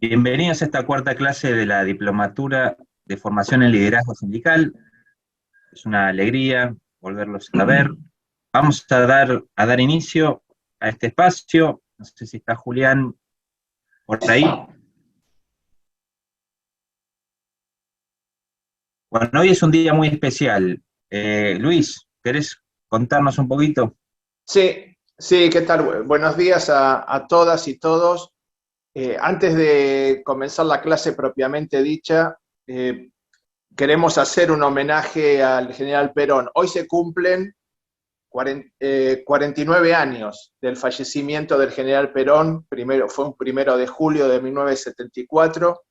Bienvenidos a esta cuarta clase de la Diplomatura de Formación en Liderazgo Sindical. Es una alegría volverlos a ver. Vamos a dar inicio a este espacio. No sé si está Julián por ahí. Bueno, hoy es un día muy especial. Luis, ¿querés contarnos un poquito? Sí, ¿qué tal? Buenos días a todas y todos. Antes de comenzar la clase propiamente dicha, queremos hacer un homenaje al general Perón. Hoy se cumplen 49 años del fallecimiento del general Perón, fue un 1 de julio de 1974,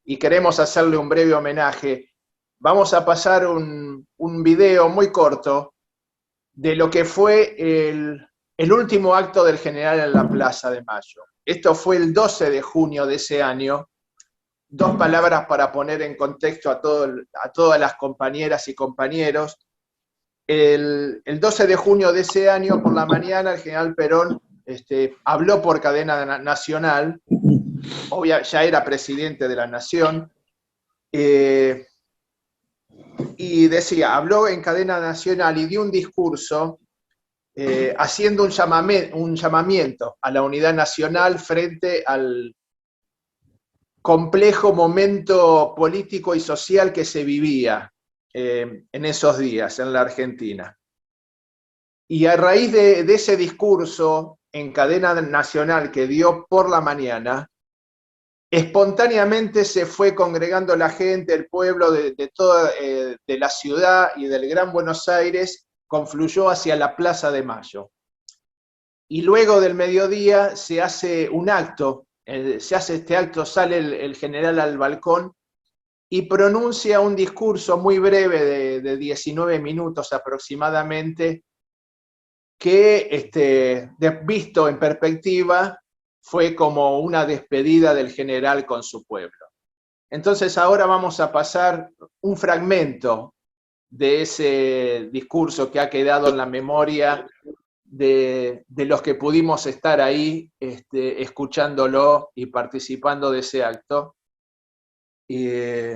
y queremos hacerle un breve homenaje. Vamos a pasar un video muy corto de lo que fue el último acto del general en la Plaza de Mayo. Esto fue el 12 de junio de ese año. Dos palabras para poner en contexto a todas las compañeras y compañeros. El 12 de junio de ese año, por la mañana, el general Perón habló por cadena nacional, ya era presidente de la Nación, y decía, habló en cadena nacional y dio un discurso haciendo un llamamiento a la unidad nacional frente al complejo momento político y social que se vivía en esos días en la Argentina. Y a raíz de ese discurso en cadena nacional que dio por la mañana, espontáneamente se fue congregando la gente, el pueblo de la ciudad y del Gran Buenos Aires, confluyó hacia la Plaza de Mayo. Y luego del mediodía se hace un acto, sale el general al balcón y pronuncia un discurso muy breve de 19 minutos aproximadamente, que visto en perspectiva fue como una despedida del general con su pueblo. Entonces ahora vamos a pasar un fragmento de ese discurso que ha quedado en la memoria de los que pudimos estar ahí escuchándolo y participando de ese acto. Y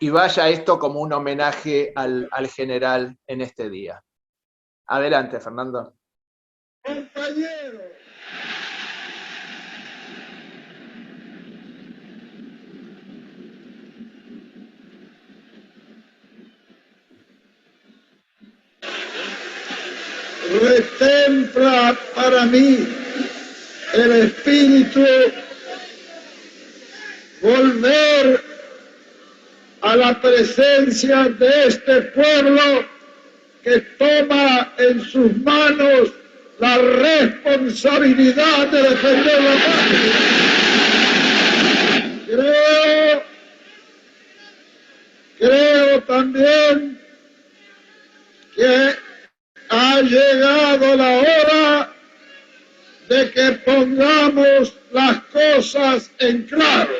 vaya esto como un homenaje al general en este día. Adelante, Fernando. Compañeros, retempla para mí el espíritu volver a la presencia de este pueblo que toma en sus manos la responsabilidad de defender la patria. Creo también que ha llegado la hora de que pongamos las cosas en claro.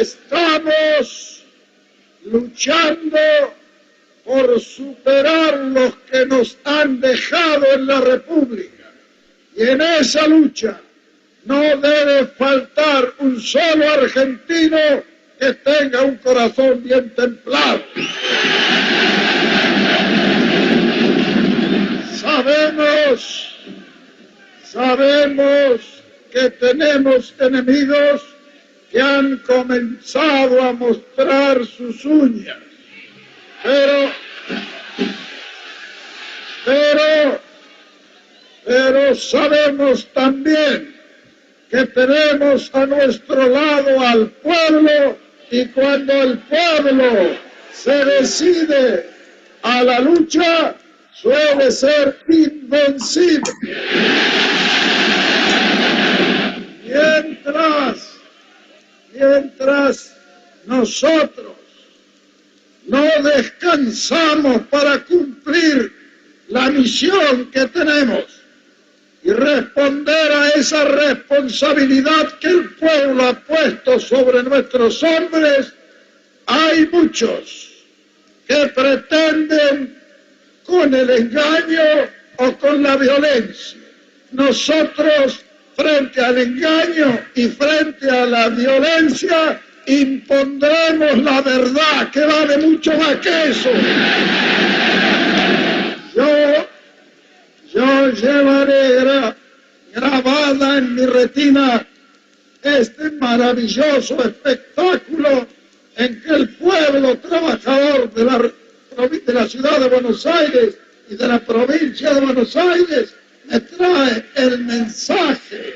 Estamos luchando por superar los que nos han dejado en la República. Y en esa lucha no debe faltar un solo argentino que tenga un corazón bien templado. Sabemos que tenemos enemigos que han comenzado a mostrar sus uñas, pero sabemos también que tenemos a nuestro lado al pueblo, y cuando el pueblo se decide a la lucha, suele ser invencible. Mientras nosotros no descansamos para cumplir la misión que tenemos y responder a esa responsabilidad que el pueblo ha puesto sobre nuestros hombres, hay muchos que pretenden con el engaño o con la violencia. Nosotros, frente al engaño y frente a la violencia, impondremos la verdad, que vale mucho más que eso. Yo llevaré grabada en mi retina este maravilloso espectáculo en que el pueblo trabajador de la ciudad de Buenos Aires y de la provincia de Buenos Aires me trae el mensaje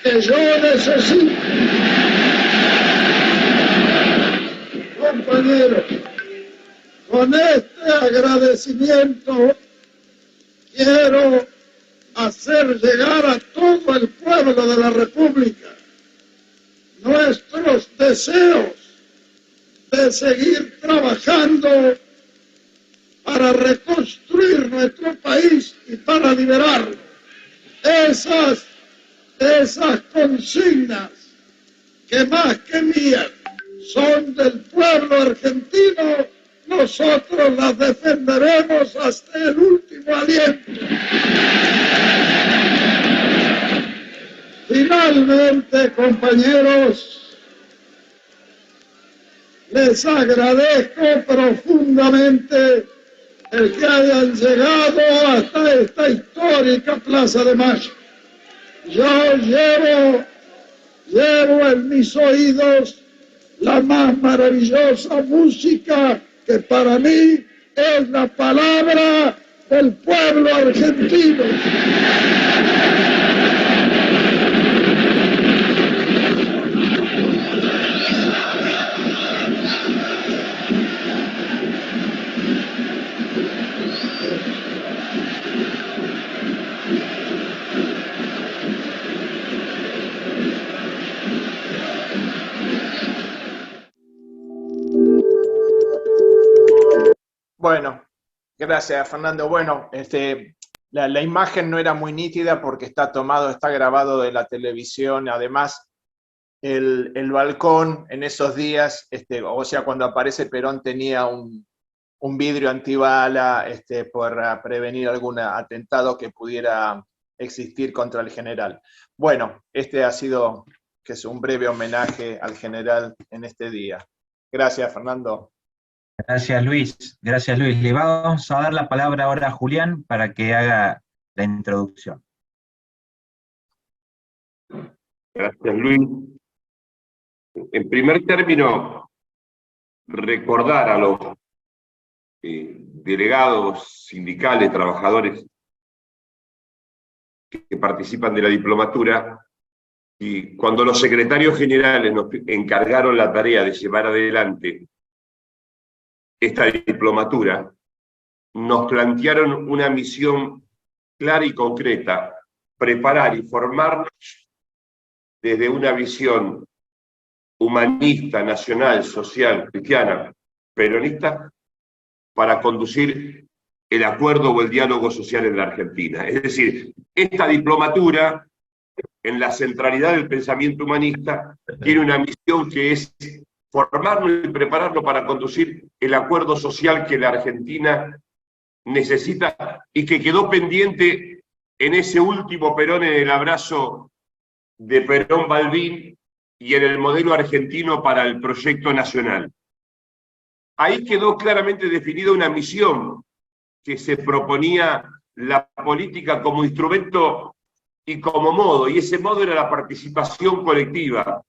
que yo necesito. Compañeros, con este agradecimiento quiero hacer llegar a todo el pueblo de la República nuestros deseos de seguir trabajando para reconstruir nuestro país y para liberarlo. Esas consignas que más que mías son del pueblo argentino, nosotros las defenderemos hasta el último aliento. Finalmente, compañeros, les agradezco profundamente el que hayan llegado hasta esta histórica Plaza de Mayo. Yo llevo en mis oídos la más maravillosa música que para mí es la palabra del pueblo argentino. Bueno, gracias, Fernando. Bueno, la imagen no era muy nítida porque está grabado de la televisión. Además, el balcón en esos días, o sea, cuando aparece Perón, tenía un vidrio antibala para prevenir algún atentado que pudiera existir contra el general. Bueno, ha sido que es un breve homenaje al general en este día. Gracias, Fernando. Gracias, Luis. Gracias, Luis. Le vamos a dar la palabra ahora a Julián para que haga la introducción. Gracias, Luis. En primer término, recordar a los delegados sindicales, trabajadores que participan de la diplomatura, y cuando los secretarios generales nos encargaron la tarea de llevar adelante esta diplomatura, nos plantearon una misión clara y concreta: preparar y formarnos desde una visión humanista, nacional, social, cristiana, peronista, para conducir el acuerdo o el diálogo social en la Argentina. Es decir, esta diplomatura, en la centralidad del pensamiento humanista, tiene una misión que es formarnos y prepararnos para conducir el acuerdo social que la Argentina necesita y que quedó pendiente en ese último Perón, en el abrazo de Perón-Balbín y en el modelo argentino para el proyecto nacional. Ahí quedó claramente definida una misión que se proponía la política como instrumento y como modo, y ese modo era la participación colectiva,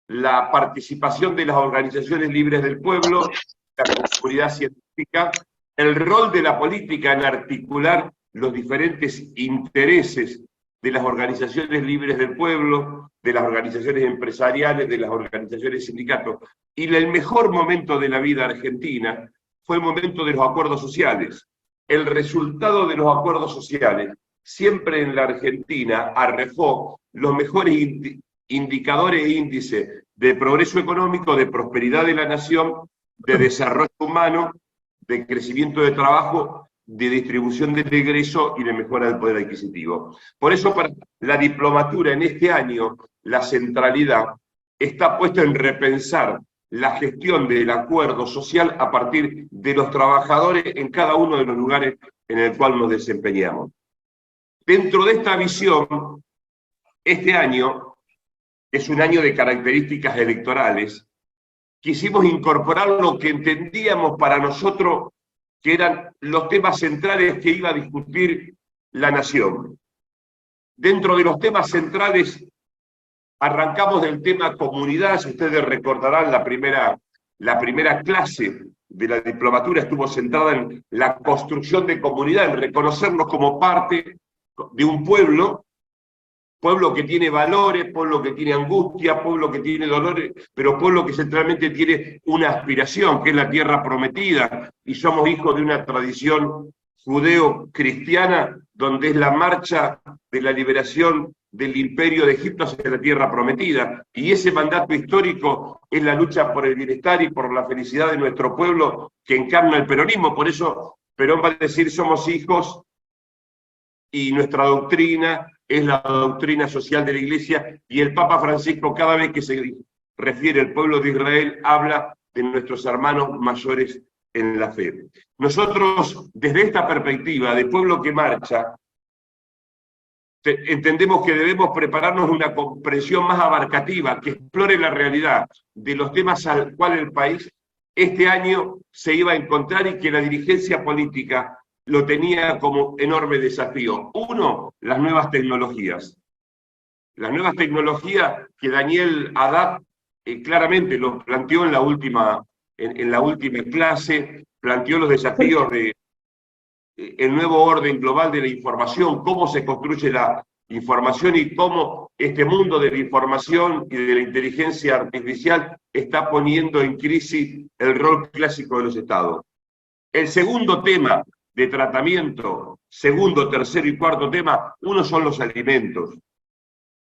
la participación de las organizaciones libres del pueblo, la comunidad científica, el rol de la política en articular los diferentes intereses de las organizaciones libres del pueblo, de las organizaciones empresariales, de las organizaciones sindicatos. Y el mejor momento de la vida argentina fue el momento de los acuerdos sociales. El resultado de los acuerdos sociales siempre en la Argentina arrojó los mejores indicadores e índices de progreso económico, de prosperidad de la nación, de desarrollo humano, de crecimiento de trabajo, de distribución del ingreso y de mejora del poder adquisitivo. Por eso, para la diplomatura en este año, la centralidad está puesta en repensar la gestión del acuerdo social a partir de los trabajadores en cada uno de los lugares en el cual nos desempeñamos. Dentro de esta visión, este año es un año de características electorales. Quisimos incorporar lo que entendíamos para nosotros que eran los temas centrales que iba a discutir la nación. Dentro de los temas centrales, arrancamos del tema comunidad. Si ustedes recordarán, la primera clase de la diplomatura estuvo centrada en la construcción de comunidad, en reconocernos como parte de un pueblo que tiene valores, pueblo que tiene angustia, pueblo que tiene dolores, pero pueblo que centralmente tiene una aspiración, que es la tierra prometida, y somos hijos de una tradición judeo-cristiana, donde es la marcha de la liberación del imperio de Egipto hacia la tierra prometida, y ese mandato histórico es la lucha por el bienestar y por la felicidad de nuestro pueblo que encarna el peronismo. Por eso Perón va a decir: somos hijos, y nuestra doctrina es la doctrina social de la Iglesia, y el Papa Francisco, cada vez que se refiere al pueblo de Israel, habla de nuestros hermanos mayores en la fe. Nosotros, desde esta perspectiva de pueblo que marcha, entendemos que debemos prepararnos una comprensión más abarcativa, que explore la realidad de los temas al cual el país este año se iba a encontrar y que la dirigencia política lo tenía como enorme desafío. Uno, las nuevas tecnologías. Las nuevas tecnologías que Daniel Haddad claramente lo planteó en la última clase, planteó los desafíos de el nuevo orden global de la información, cómo se construye la información y cómo este mundo de la información y de la inteligencia artificial está poniendo en crisis el rol clásico de los estados. El segundo tema de tratamiento, segundo, tercero y cuarto tema, uno son los alimentos.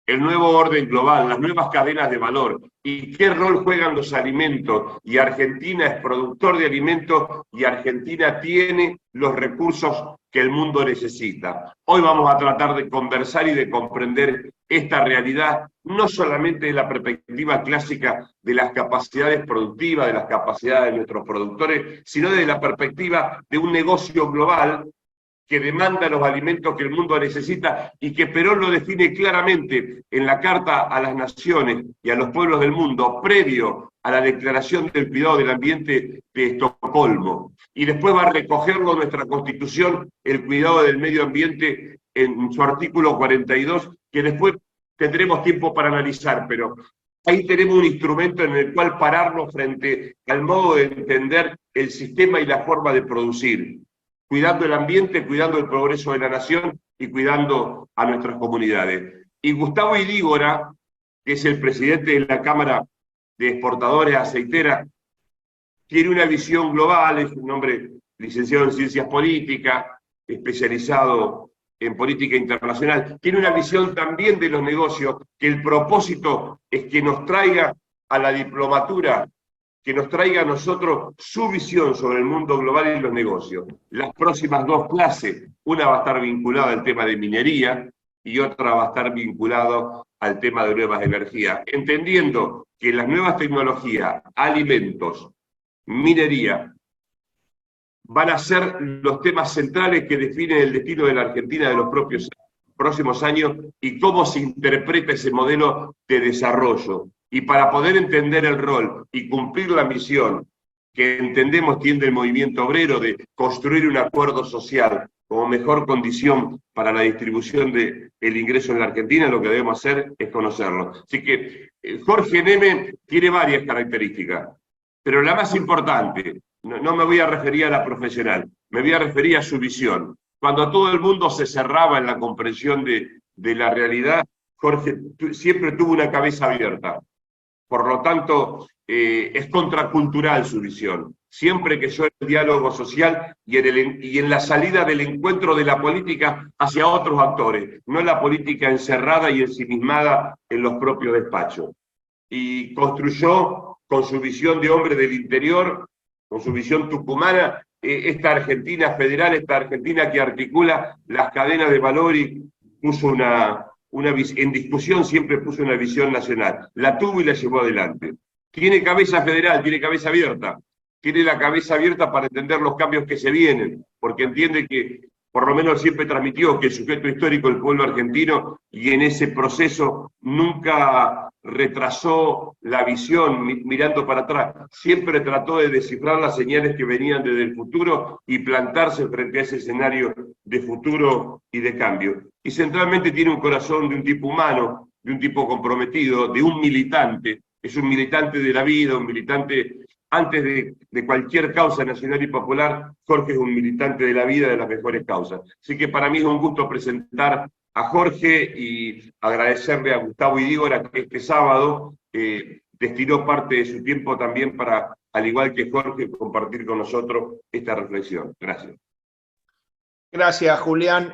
El nuevo orden global, las nuevas cadenas de valor, y qué rol juegan los alimentos, y Argentina es productor de alimentos, y Argentina tiene los recursos que el mundo necesita. Hoy vamos a tratar de conversar y de comprender esta realidad, no solamente de la perspectiva clásica de las capacidades productivas, de las capacidades de nuestros productores, sino desde la perspectiva de un negocio global que demanda los alimentos que el mundo necesita, y que Perón lo define claramente en la Carta a las Naciones y a los pueblos del mundo, previo a la Declaración del Cuidado del Ambiente de Estocolmo. Y después va a recogerlo nuestra Constitución, el cuidado del medio ambiente, en su artículo 42, que después tendremos tiempo para analizar, pero ahí tenemos un instrumento en el cual pararnos frente al modo de entender el sistema y la forma de producir, cuidando el ambiente, cuidando el progreso de la nación y cuidando a nuestras comunidades. Y Gustavo Idígora, que es el presidente de la Cámara de Exportadores Aceiteras, tiene una visión global, es un hombre licenciado en Ciencias Políticas, especializado en política internacional, tiene una visión también de los negocios, que el propósito es que nos traiga a la diplomatura, que nos traiga a nosotros su visión sobre el mundo global y los negocios. Las próximas dos clases, una va a estar vinculada al tema de minería y otra va a estar vinculada al tema de nuevas energías, entendiendo que las nuevas tecnologías, alimentos, minería, van a ser los temas centrales que definen el destino de la Argentina de los próximos años y cómo se interpreta ese modelo de desarrollo. Y para poder entender el rol y cumplir la misión que entendemos tiene el movimiento obrero de construir un acuerdo social como mejor condición para la distribución del ingreso en la Argentina, lo que debemos hacer es conocerlo. Así que Jorge Neme tiene varias características, pero la más importante, no me voy a referir a la profesional, me voy a referir a su visión. Cuando todo el mundo se cerraba en la comprensión de la realidad, Jorge siempre tuvo una cabeza abierta. Por lo tanto, es contracultural su visión. Siempre que yo en el diálogo social y en la salida del encuentro de la política hacia otros actores, no la política encerrada y ensimismada en los propios despachos. Y construyó con su visión de hombre del interior, con su visión tucumana, esta Argentina federal, esta Argentina que articula las cadenas de valor y puso en discusión siempre puso una visión nacional, la tuvo y la llevó adelante. Tiene cabeza federal, tiene cabeza abierta, tiene la cabeza abierta para entender los cambios que se vienen, porque entiende que por lo menos siempre transmitió que el sujeto histórico del pueblo argentino, y en ese proceso nunca retrasó la visión mirando para atrás, siempre trató de descifrar las señales que venían desde el futuro y plantarse frente a ese escenario de futuro y de cambio. Y centralmente tiene un corazón de un tipo humano, de un tipo comprometido, de un militante. Es un militante de la vida, un militante, antes de cualquier causa nacional y popular, Jorge es un militante de la vida, de las mejores causas. Así que para mí es un gusto presentar a Jorge y agradecerle a Gustavo Idígora que este sábado destinó parte de su tiempo también para, al igual que Jorge, compartir con nosotros esta reflexión. Gracias. Gracias, Julián.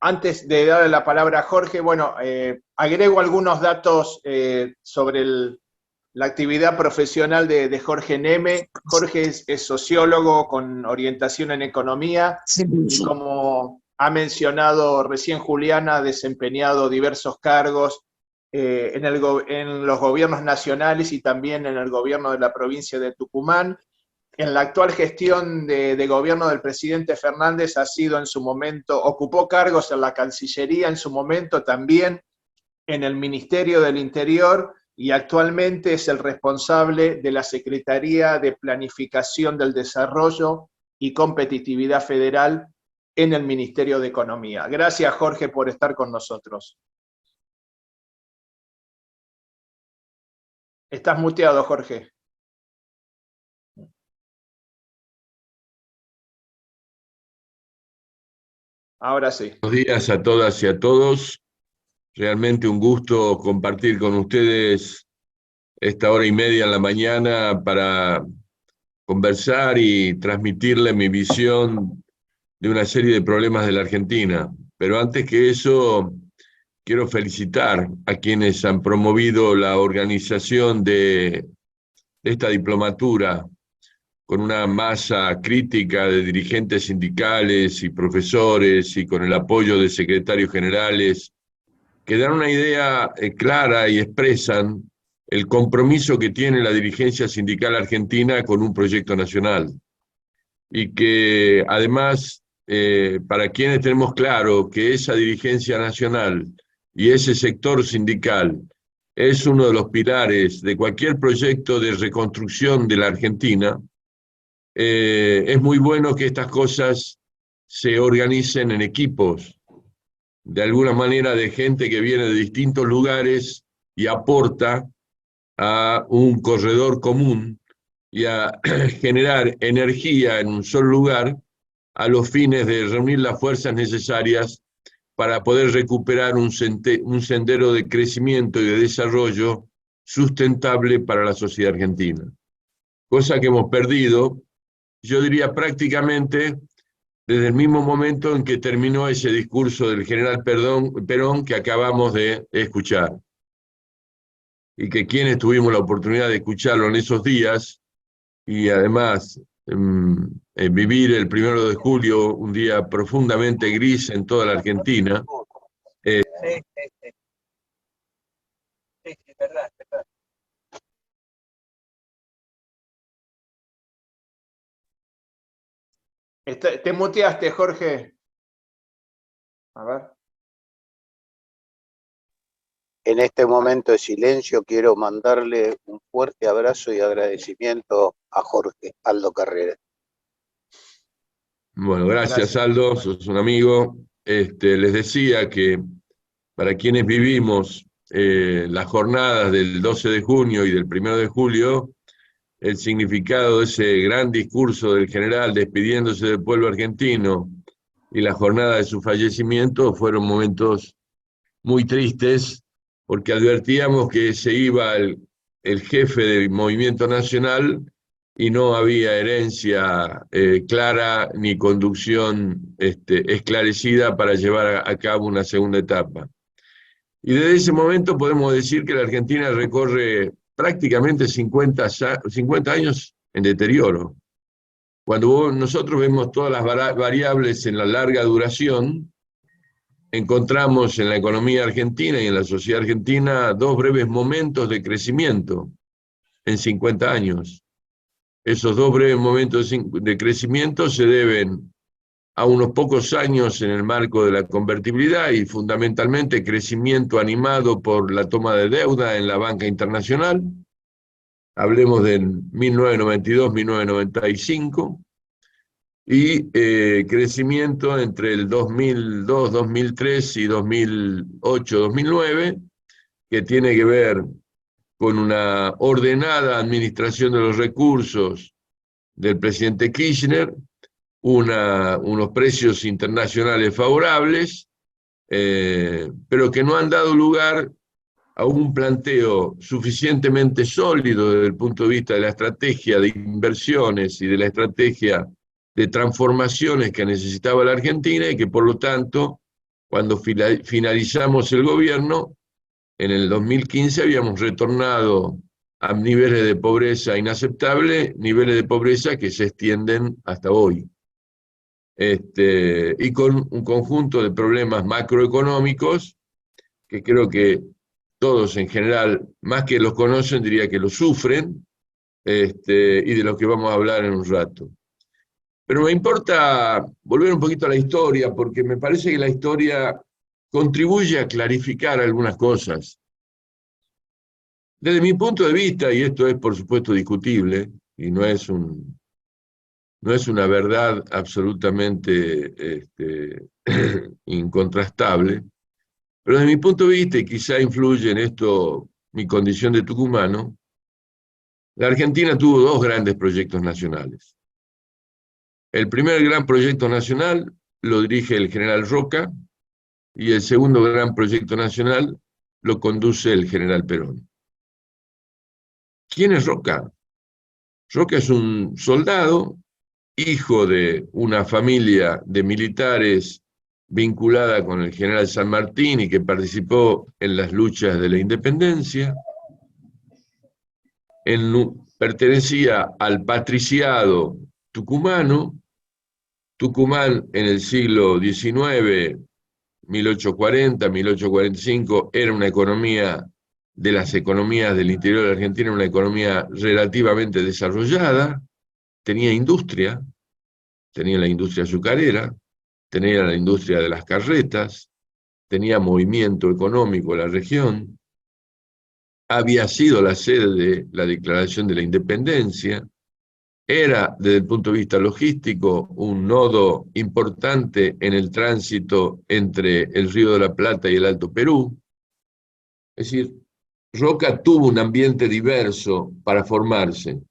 Antes de darle la palabra a Jorge, bueno, agrego algunos datos sobre la actividad profesional de Jorge Neme. Jorge es sociólogo con orientación en economía, y como ha mencionado recién Julián, ha desempeñado diversos cargos en los gobiernos nacionales y también en el gobierno de la provincia de Tucumán. En la actual gestión de gobierno del presidente Fernández ha sido en su momento, ocupó cargos en la Cancillería en su momento, también en el Ministerio del Interior, y actualmente es el responsable de la Secretaría de Planificación del Desarrollo y Competitividad Federal en el Ministerio de Economía. Gracias, Jorge, por estar con nosotros. Estás muteado, Jorge. Ahora sí. Buenos días a todas y a todos. Realmente un gusto compartir con ustedes esta hora y media en la mañana para conversar y transmitirle mi visión de una serie de problemas de la Argentina. Pero antes que eso, quiero felicitar a quienes han promovido la organización de esta diplomatura con una masa crítica de dirigentes sindicales y profesores y con el apoyo de secretarios generales que dan una idea clara y expresan el compromiso que tiene la dirigencia sindical argentina con un proyecto nacional. Y que además, para quienes tenemos claro que esa dirigencia nacional y ese sector sindical es uno de los pilares de cualquier proyecto de reconstrucción de la Argentina, es muy bueno que estas cosas se organicen en equipos, de alguna manera de gente que viene de distintos lugares y aporta a un corredor común y a generar energía en un solo lugar a los fines de reunir las fuerzas necesarias para poder recuperar un sendero de crecimiento y de desarrollo sustentable para la sociedad argentina. Cosa que hemos perdido, yo diría prácticamente desde el mismo momento en que terminó ese discurso del general Perón que acabamos de escuchar. Y que quienes tuvimos la oportunidad de escucharlo en esos días, y además vivir el 1 de julio, un día profundamente gris en toda la Argentina. Sí, verdad. Te muteaste, Jorge. A ver. En este momento de silencio quiero mandarle un fuerte abrazo y agradecimiento a Jorge Aldo Carrera. Bueno, gracias Aldo, sos un amigo. Les decía que para quienes vivimos las jornadas del 12 de junio y del 1 de julio, el significado de ese gran discurso del general despidiéndose del pueblo argentino y la jornada de su fallecimiento fueron momentos muy tristes, porque advertíamos que se iba el jefe del movimiento nacional y no había herencia clara ni conducción esclarecida para llevar a cabo una segunda etapa. Y desde ese momento podemos decir que la Argentina recorre prácticamente 50 años en deterioro. Cuando nosotros vemos todas las variables en la larga duración, encontramos en la economía argentina y en la sociedad argentina 2 breves momentos de crecimiento en 50 años. Esos 2 breves momentos de crecimiento se deben a unos pocos años en el marco de la convertibilidad y fundamentalmente crecimiento animado por la toma de deuda en la banca internacional. Hablemos de 1992-1995, y crecimiento entre el 2002, 2003 y 2008, 2009, que tiene que ver con una ordenada administración de los recursos del presidente Kirchner, unos precios internacionales favorables, pero que no han dado lugar a un planteo suficientemente sólido desde el punto de vista de la estrategia de inversiones y de la estrategia de transformaciones que necesitaba la Argentina, y que por lo tanto, cuando finalizamos el gobierno, en el 2015 habíamos retornado a niveles de pobreza inaceptables, niveles de pobreza que se extienden hasta hoy. Y con un conjunto de problemas macroeconómicos que creo que todos en general, más que los conocen, diría que los sufren, y de los que vamos a hablar en un rato. Pero me importa volver un poquito a la historia, porque me parece que la historia contribuye a clarificar algunas cosas. Desde mi punto de vista, y esto es por supuesto discutible, y no es una verdad absolutamente incontrastable, pero desde mi punto de vista, y quizá influye en esto mi condición de tucumano, la Argentina tuvo dos grandes proyectos nacionales. El primer gran proyecto nacional lo dirige el general Roca, y el segundo gran proyecto nacional lo conduce el general Perón. ¿Quién es Roca? Roca es un soldado, hijo de una familia de militares vinculada con el general San Martín y que participó en las luchas de la independencia. Pertenecía al patriciado tucumano. Tucumán en el siglo XIX, 1840, 1845, era una economía de las economías del interior de la Argentina, una economía relativamente desarrollada, tenía industria, tenía la industria azucarera, tenía la industria de las carretas, tenía movimiento económico en la región, había sido la sede de la Declaración de la Independencia, era, desde el punto de vista logístico, un nodo importante en el tránsito entre el Río de la Plata y el Alto Perú. Es decir, Roca tuvo un ambiente diverso para formarse,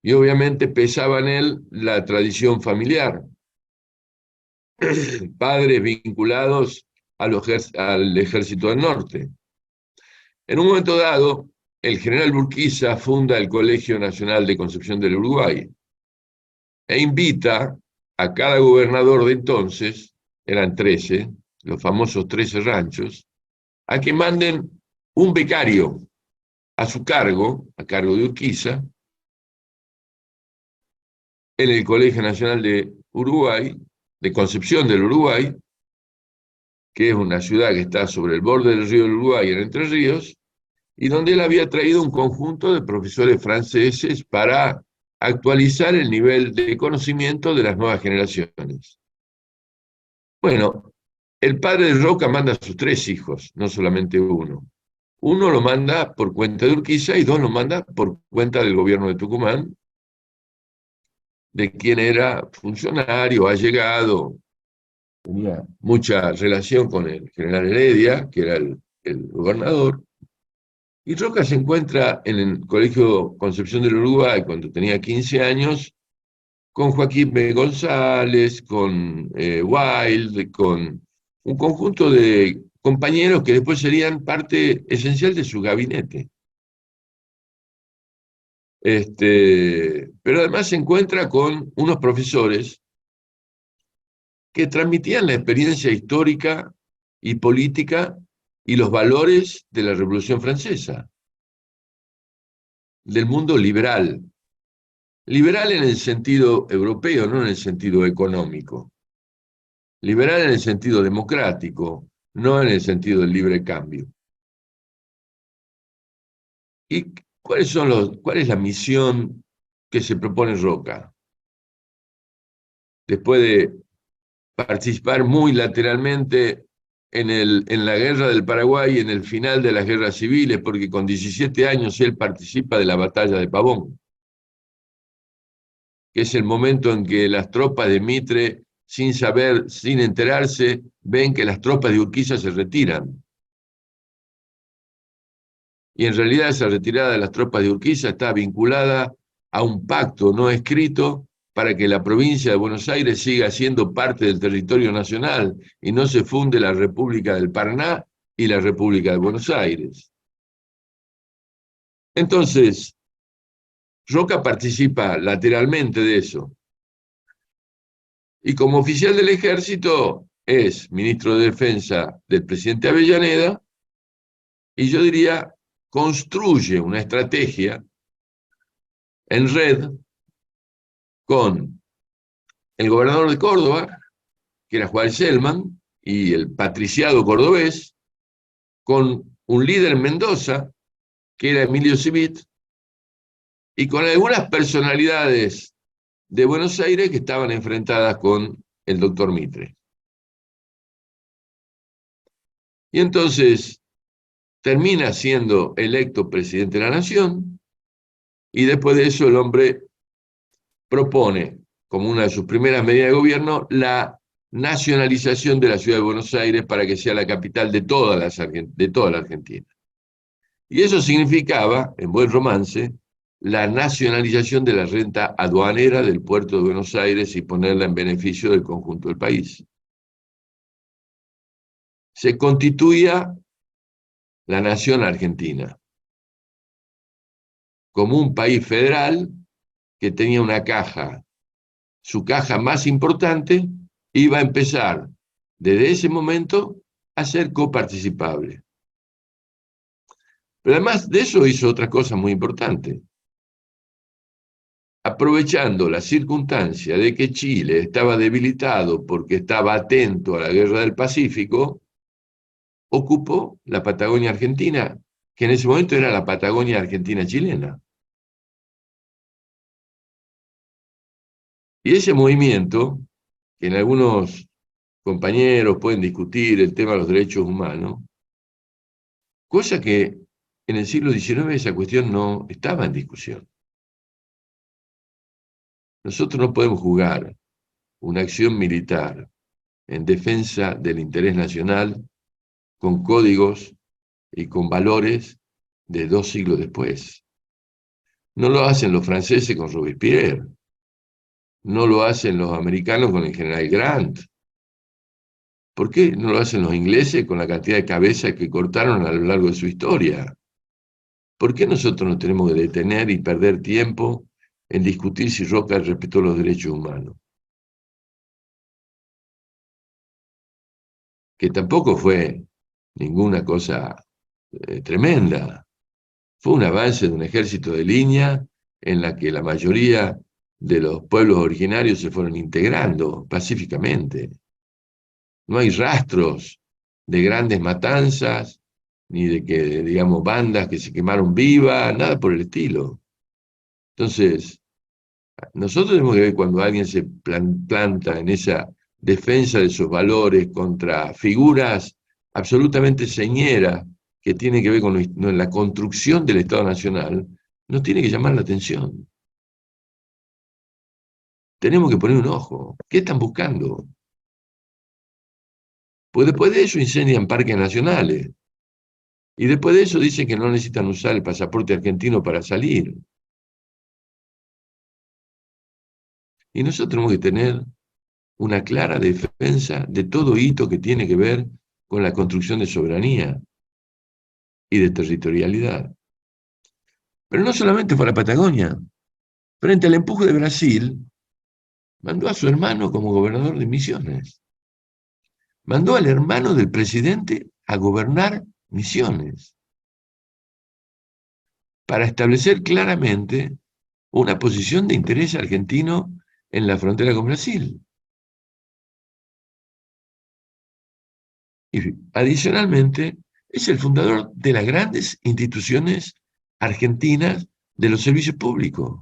y obviamente pesaba en él la tradición familiar. Padres vinculados al Ejército del Norte. En un momento dado, el general Urquiza funda el Colegio Nacional de Concepción del Uruguay e invita a cada gobernador de entonces, eran 13, los famosos 13 ranchos, a que manden un becario a su cargo, a cargo de Urquiza, en el Colegio Nacional de Uruguay, de Concepción del Uruguay, que es una ciudad que está sobre el borde del río del Uruguay, en Entre Ríos, y donde él había traído un conjunto de profesores franceses para actualizar el nivel de conocimiento de las nuevas generaciones. Bueno, el padre de Roca manda a sus 3 hijos, no solamente uno. Uno lo manda por cuenta de Urquiza y 2 lo manda por cuenta del gobierno de Tucumán, de quien era funcionario, allegado, tenía mucha relación con el general Heredia, que era el gobernador. Y Roca se encuentra en el Colegio Concepción del Uruguay cuando tenía 15 años, con Joaquín B. González, con Wilde, con un conjunto de compañeros que después serían parte esencial de su gabinete. Pero además se encuentra con unos profesores que transmitían la experiencia histórica y política y los valores de la Revolución Francesa, del mundo liberal. Liberal en el sentido europeo, no en el sentido económico. Liberal en el sentido democrático, no en el sentido del libre cambio. ¿Y cuál es la misión que se propone Roca? Después de participar muy lateralmente en la guerra del Paraguay, en el final de las guerras civiles, porque con 17 años él participa de la batalla de Pavón, que es el momento en que las tropas de Mitre, sin saber, sin enterarse, ven que las tropas de Urquiza se retiran. Y en realidad esa retirada de las tropas de Urquiza está vinculada a un pacto no escrito para que la provincia de Buenos Aires siga siendo parte del territorio nacional y no se funde la República del Paraná y la República de Buenos Aires. Entonces, Roca participa lateralmente de eso. Y como oficial del ejército es ministro de Defensa del presidente Avellaneda, y yo diría, construye una estrategia en red con el gobernador de Córdoba, que era Juan Selman, y el patriciado cordobés, con un líder en Mendoza, que era Emilio Civit, y con algunas personalidades de Buenos Aires que estaban enfrentadas con el doctor Mitre. Y entonces termina siendo electo presidente de la Nación, y después de eso el hombre propone, como una de sus primeras medidas de gobierno, la nacionalización de la ciudad de Buenos Aires para que sea la capital de toda la Argentina. Y eso significaba, en buen romance, la nacionalización de la renta aduanera del puerto de Buenos Aires y ponerla en beneficio del conjunto del país. Se constituía la nación argentina como un país federal que tenía una caja, su caja más importante iba a empezar desde ese momento a ser coparticipable. Pero además de eso hizo otra cosa muy importante. Aprovechando la circunstancia de que Chile estaba debilitado porque estaba atento a la guerra del Pacífico, ocupó la Patagonia Argentina, que en ese momento era la Patagonia Argentina-chilena. Y ese movimiento, que en algunos compañeros pueden discutir el tema de los derechos humanos, cosa que en el siglo XIX esa cuestión no estaba en discusión. Nosotros no podemos jugar una acción militar en defensa del interés nacional con códigos y con valores de 2 siglos después. No lo hacen los franceses con Robespierre, no lo hacen los americanos con el general Grant. ¿Por qué no lo hacen los ingleses con la cantidad de cabezas que cortaron a lo largo de su historia? ¿Por qué nosotros nos tenemos que detener y perder tiempo en discutir si Roca respetó los derechos humanos? Que tampoco fue ninguna cosa tremenda. Fue un avance de un ejército de línea en la que la mayoría de los pueblos originarios se fueron integrando pacíficamente. No hay rastros de grandes matanzas, ni de que, digamos, bandas que se quemaron vivas, nada por el estilo. Entonces, nosotros tenemos que ver cuando alguien se planta en esa defensa de esos valores contra figuras absolutamente señeras que tienen que ver con la construcción del Estado Nacional, nos tiene que llamar la atención. Tenemos que poner un ojo. ¿Qué están buscando? Pues después de eso incendian parques nacionales. Y después de eso dicen que no necesitan usar el pasaporte argentino para salir. Y nosotros tenemos que tener una clara defensa de todo hito que tiene que ver con la construcción de soberanía y de territorialidad. Pero no solamente fue a la Patagonia. Frente al empuje de Brasil, mandó a su hermano como gobernador de Misiones. Mandó al hermano del presidente a gobernar Misiones, para establecer claramente una posición de interés argentino en la frontera con Brasil. Y adicionalmente, es el fundador de las grandes instituciones argentinas de los servicios públicos.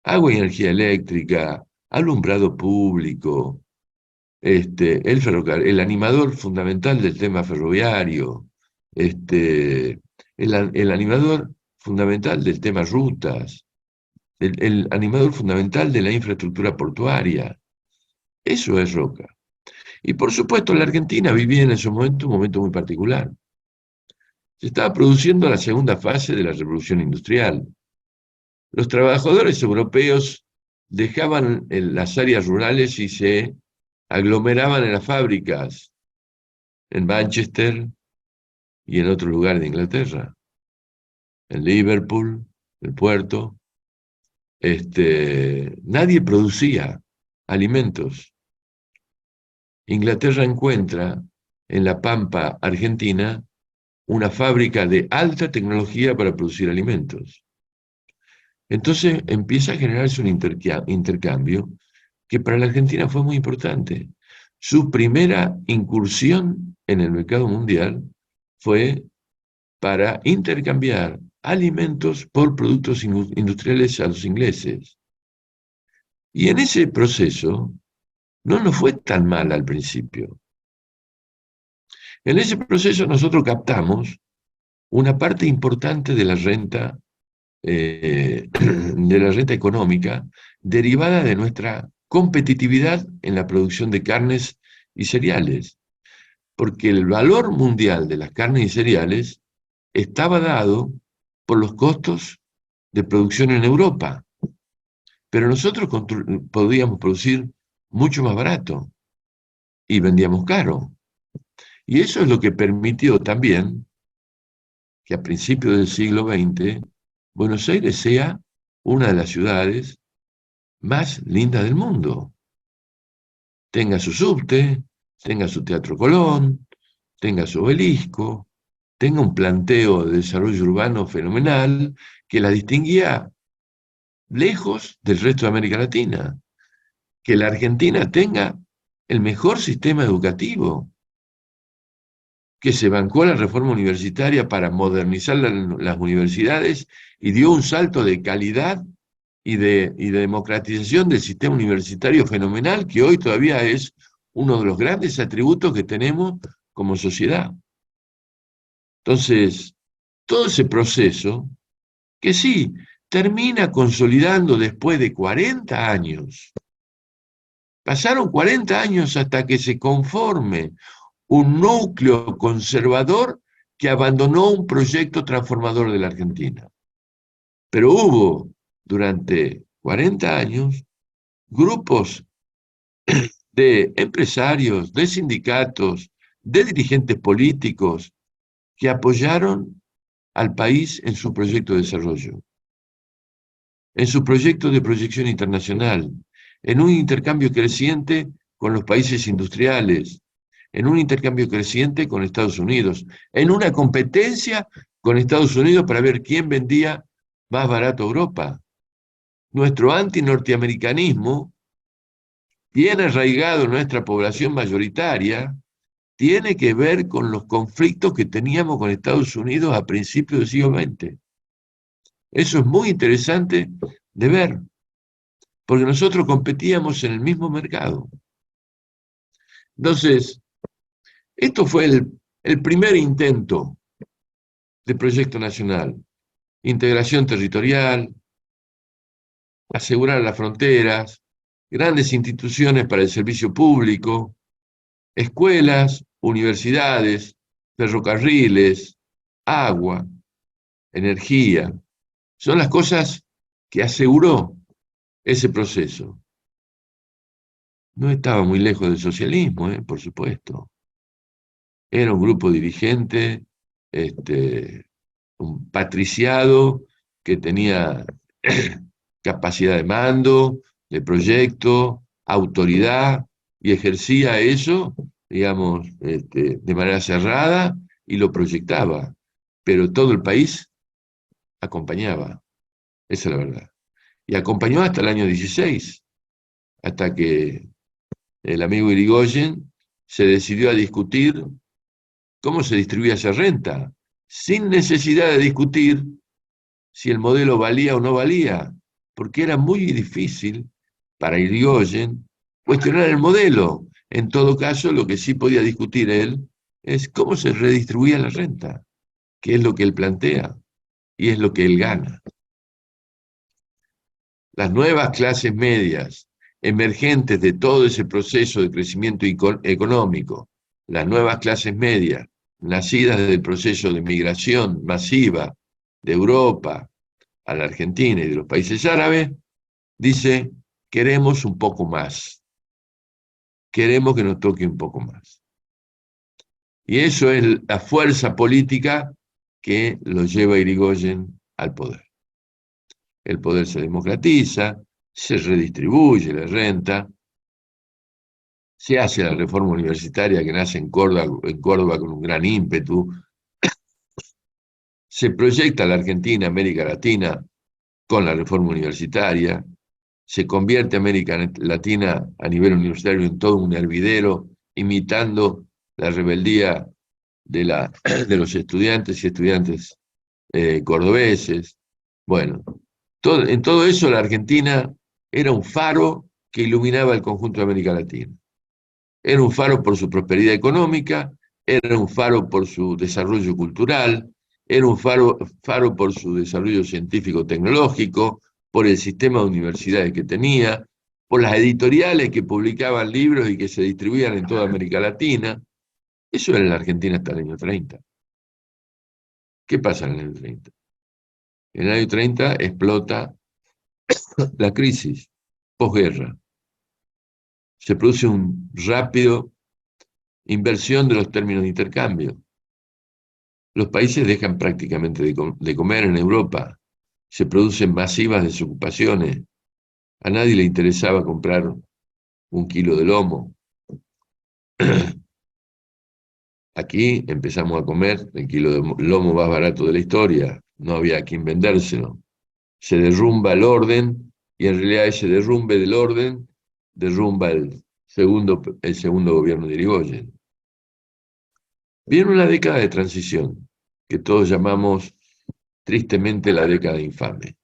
Agua y energía eléctrica, alumbrado público, el ferrocarril, el animador fundamental del tema ferroviario, el animador fundamental del tema rutas, el animador fundamental de la infraestructura portuaria. Eso es Roca. Y por supuesto la Argentina vivía en ese momento un momento muy particular. Se estaba produciendo la segunda fase de la revolución industrial. Los trabajadores europeos dejaban las áreas rurales y se aglomeraban en las fábricas, en Manchester y en otros lugares de Inglaterra, en Liverpool, el puerto. Nadie producía alimentos. Inglaterra encuentra en la Pampa argentina una fábrica de alta tecnología para producir alimentos. Entonces empieza a generarse un intercambio que para la Argentina fue muy importante. Su primera incursión en el mercado mundial fue para intercambiar alimentos por productos industriales a los ingleses. Y en ese proceso no nos fue tan mal al principio. En ese proceso nosotros captamos una parte importante de la renta económica derivada de nuestra competitividad en la producción de carnes y cereales, porque el valor mundial de las carnes y cereales estaba dado por los costos de producción en Europa, pero nosotros podíamos producir mucho más barato y vendíamos caro. Y eso es lo que permitió también que a principios del siglo XX Buenos Aires sea una de las ciudades más lindas del mundo. Tenga su subte, tenga su Teatro Colón, tenga su obelisco, tenga un planteo de desarrollo urbano fenomenal que la distinguía lejos del resto de América Latina. Que la Argentina tenga el mejor sistema educativo, que se bancó la reforma universitaria para modernizar las universidades y dio un salto de calidad y de democratización del sistema universitario fenomenal, que hoy todavía es uno de los grandes atributos que tenemos como sociedad. Entonces, todo ese proceso, que sí, termina consolidando después de 40 años. Pasaron 40 años hasta que se conforme un núcleo conservador que abandonó un proyecto transformador de la Argentina. Pero hubo, durante 40 años, grupos de empresarios, de sindicatos, de dirigentes políticos que apoyaron al país en su proyecto de desarrollo, en su proyecto de proyección internacional, en un intercambio creciente con los países industriales, en un intercambio creciente con Estados Unidos, en una competencia con Estados Unidos para ver quién vendía más barato a Europa. Nuestro antinorteamericanismo, bien arraigado en nuestra población mayoritaria, tiene que ver con los conflictos que teníamos con Estados Unidos a principios del siglo XX. Eso es muy interesante de ver, porque nosotros competíamos en el mismo mercado. Entonces, esto fue el primer intento de proyecto nacional. Integración territorial, asegurar las fronteras, grandes instituciones para el servicio público, escuelas, universidades, ferrocarriles, agua, energía. Son las cosas que aseguró ese proceso. No estaba muy lejos del socialismo, por supuesto. Era un grupo dirigente, un patriciado que tenía capacidad de mando, de proyecto, autoridad, y ejercía eso, digamos, de manera cerrada y lo proyectaba. Pero todo el país acompañaba, esa es la verdad. Y acompañó hasta el año 16, hasta que el amigo Irigoyen se decidió a discutir cómo se distribuía esa renta, sin necesidad de discutir si el modelo valía o no valía, porque era muy difícil para Irigoyen, cuestionar el modelo. En todo caso, lo que sí podía discutir él es cómo se redistribuía la renta, que es lo que él plantea y es lo que él gana. Las nuevas clases medias emergentes de todo ese proceso de crecimiento económico, las nuevas clases medias nacidas del proceso de migración masiva de Europa a la Argentina y de los países árabes, dice, queremos un poco más, queremos que nos toque un poco más. Y eso es la fuerza política que lo lleva Irigoyen al poder. El poder se democratiza, se redistribuye la renta, se hace la reforma universitaria que nace en Córdoba con un gran ímpetu, se proyecta la Argentina, América Latina, con la reforma universitaria, se convierte América Latina a nivel universitario en todo un hervidero, imitando la rebeldía de los estudiantes y estudiantes cordobeses. Bueno, en todo eso la Argentina era un faro que iluminaba el conjunto de América Latina. Era un faro por su prosperidad económica, era un faro por su desarrollo cultural, era un faro por su desarrollo científico-tecnológico, por el sistema de universidades que tenía, por las editoriales que publicaban libros y que se distribuían en toda América Latina. Eso era en la Argentina hasta el año 30. ¿Qué pasa en el año 30? En el año 30 explota la crisis posguerra. Se produce un rápido inversión de los términos de intercambio. Los países dejan prácticamente de comer en Europa. Se producen masivas desocupaciones. A nadie le interesaba comprar un kilo de lomo. Aquí empezamos a comer el kilo de lomo más barato de la historia. No había a quien vendérselo. Se derrumba el orden y en realidad ese derrumbe del orden derrumba el segundo gobierno de Irigoyen. Viene una década de transición, que todos llamamos tristemente la década infame.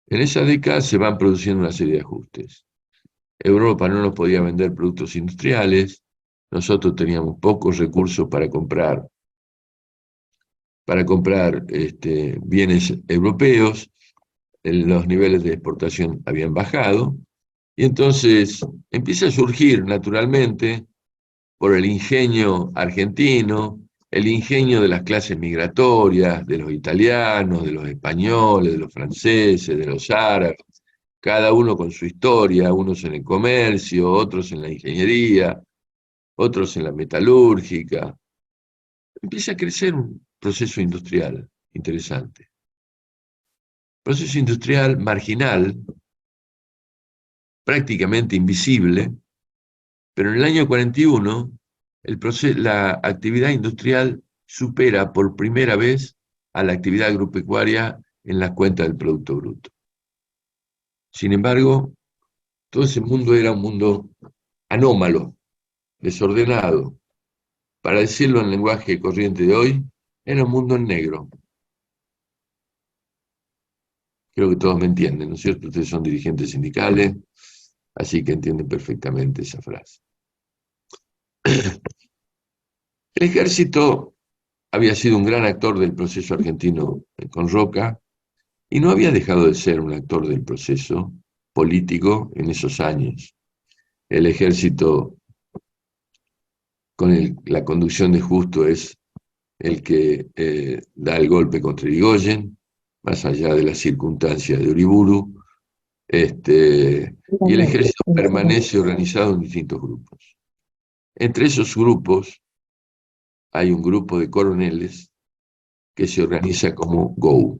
En esa década se van produciendo una serie de ajustes. Europa no nos podía vender productos industriales, nosotros teníamos pocos recursos para comprar bienes europeos, los niveles de exportación habían bajado, y entonces empieza a surgir naturalmente, por el ingenio argentino, el ingenio de las clases migratorias, de los italianos, de los españoles, de los franceses, de los árabes, cada uno con su historia, unos en el comercio, otros en la ingeniería, otros en la metalúrgica. Empieza a crecer un proceso industrial interesante. Proceso industrial marginal, prácticamente invisible, pero en el año 41 la actividad industrial supera por primera vez a la actividad agropecuaria en las cuentas del Producto Bruto. Sin embargo, todo ese mundo era un mundo anómalo, desordenado. Para decirlo en lenguaje corriente de hoy, era un mundo en negro. Creo que todos me entienden, ¿no es cierto? Ustedes son dirigentes sindicales, así que entienden perfectamente esa frase. El ejército había sido un gran actor del proceso argentino con Roca y no había dejado de ser un actor del proceso político en esos años. El ejército, con la conducción de Justo, es el que da el golpe contra Irigoyen, más allá de las circunstancias de Uriburu, y el ejército permanece organizado en distintos grupos. Entre esos grupos hay un grupo de coroneles que se organiza como GOU,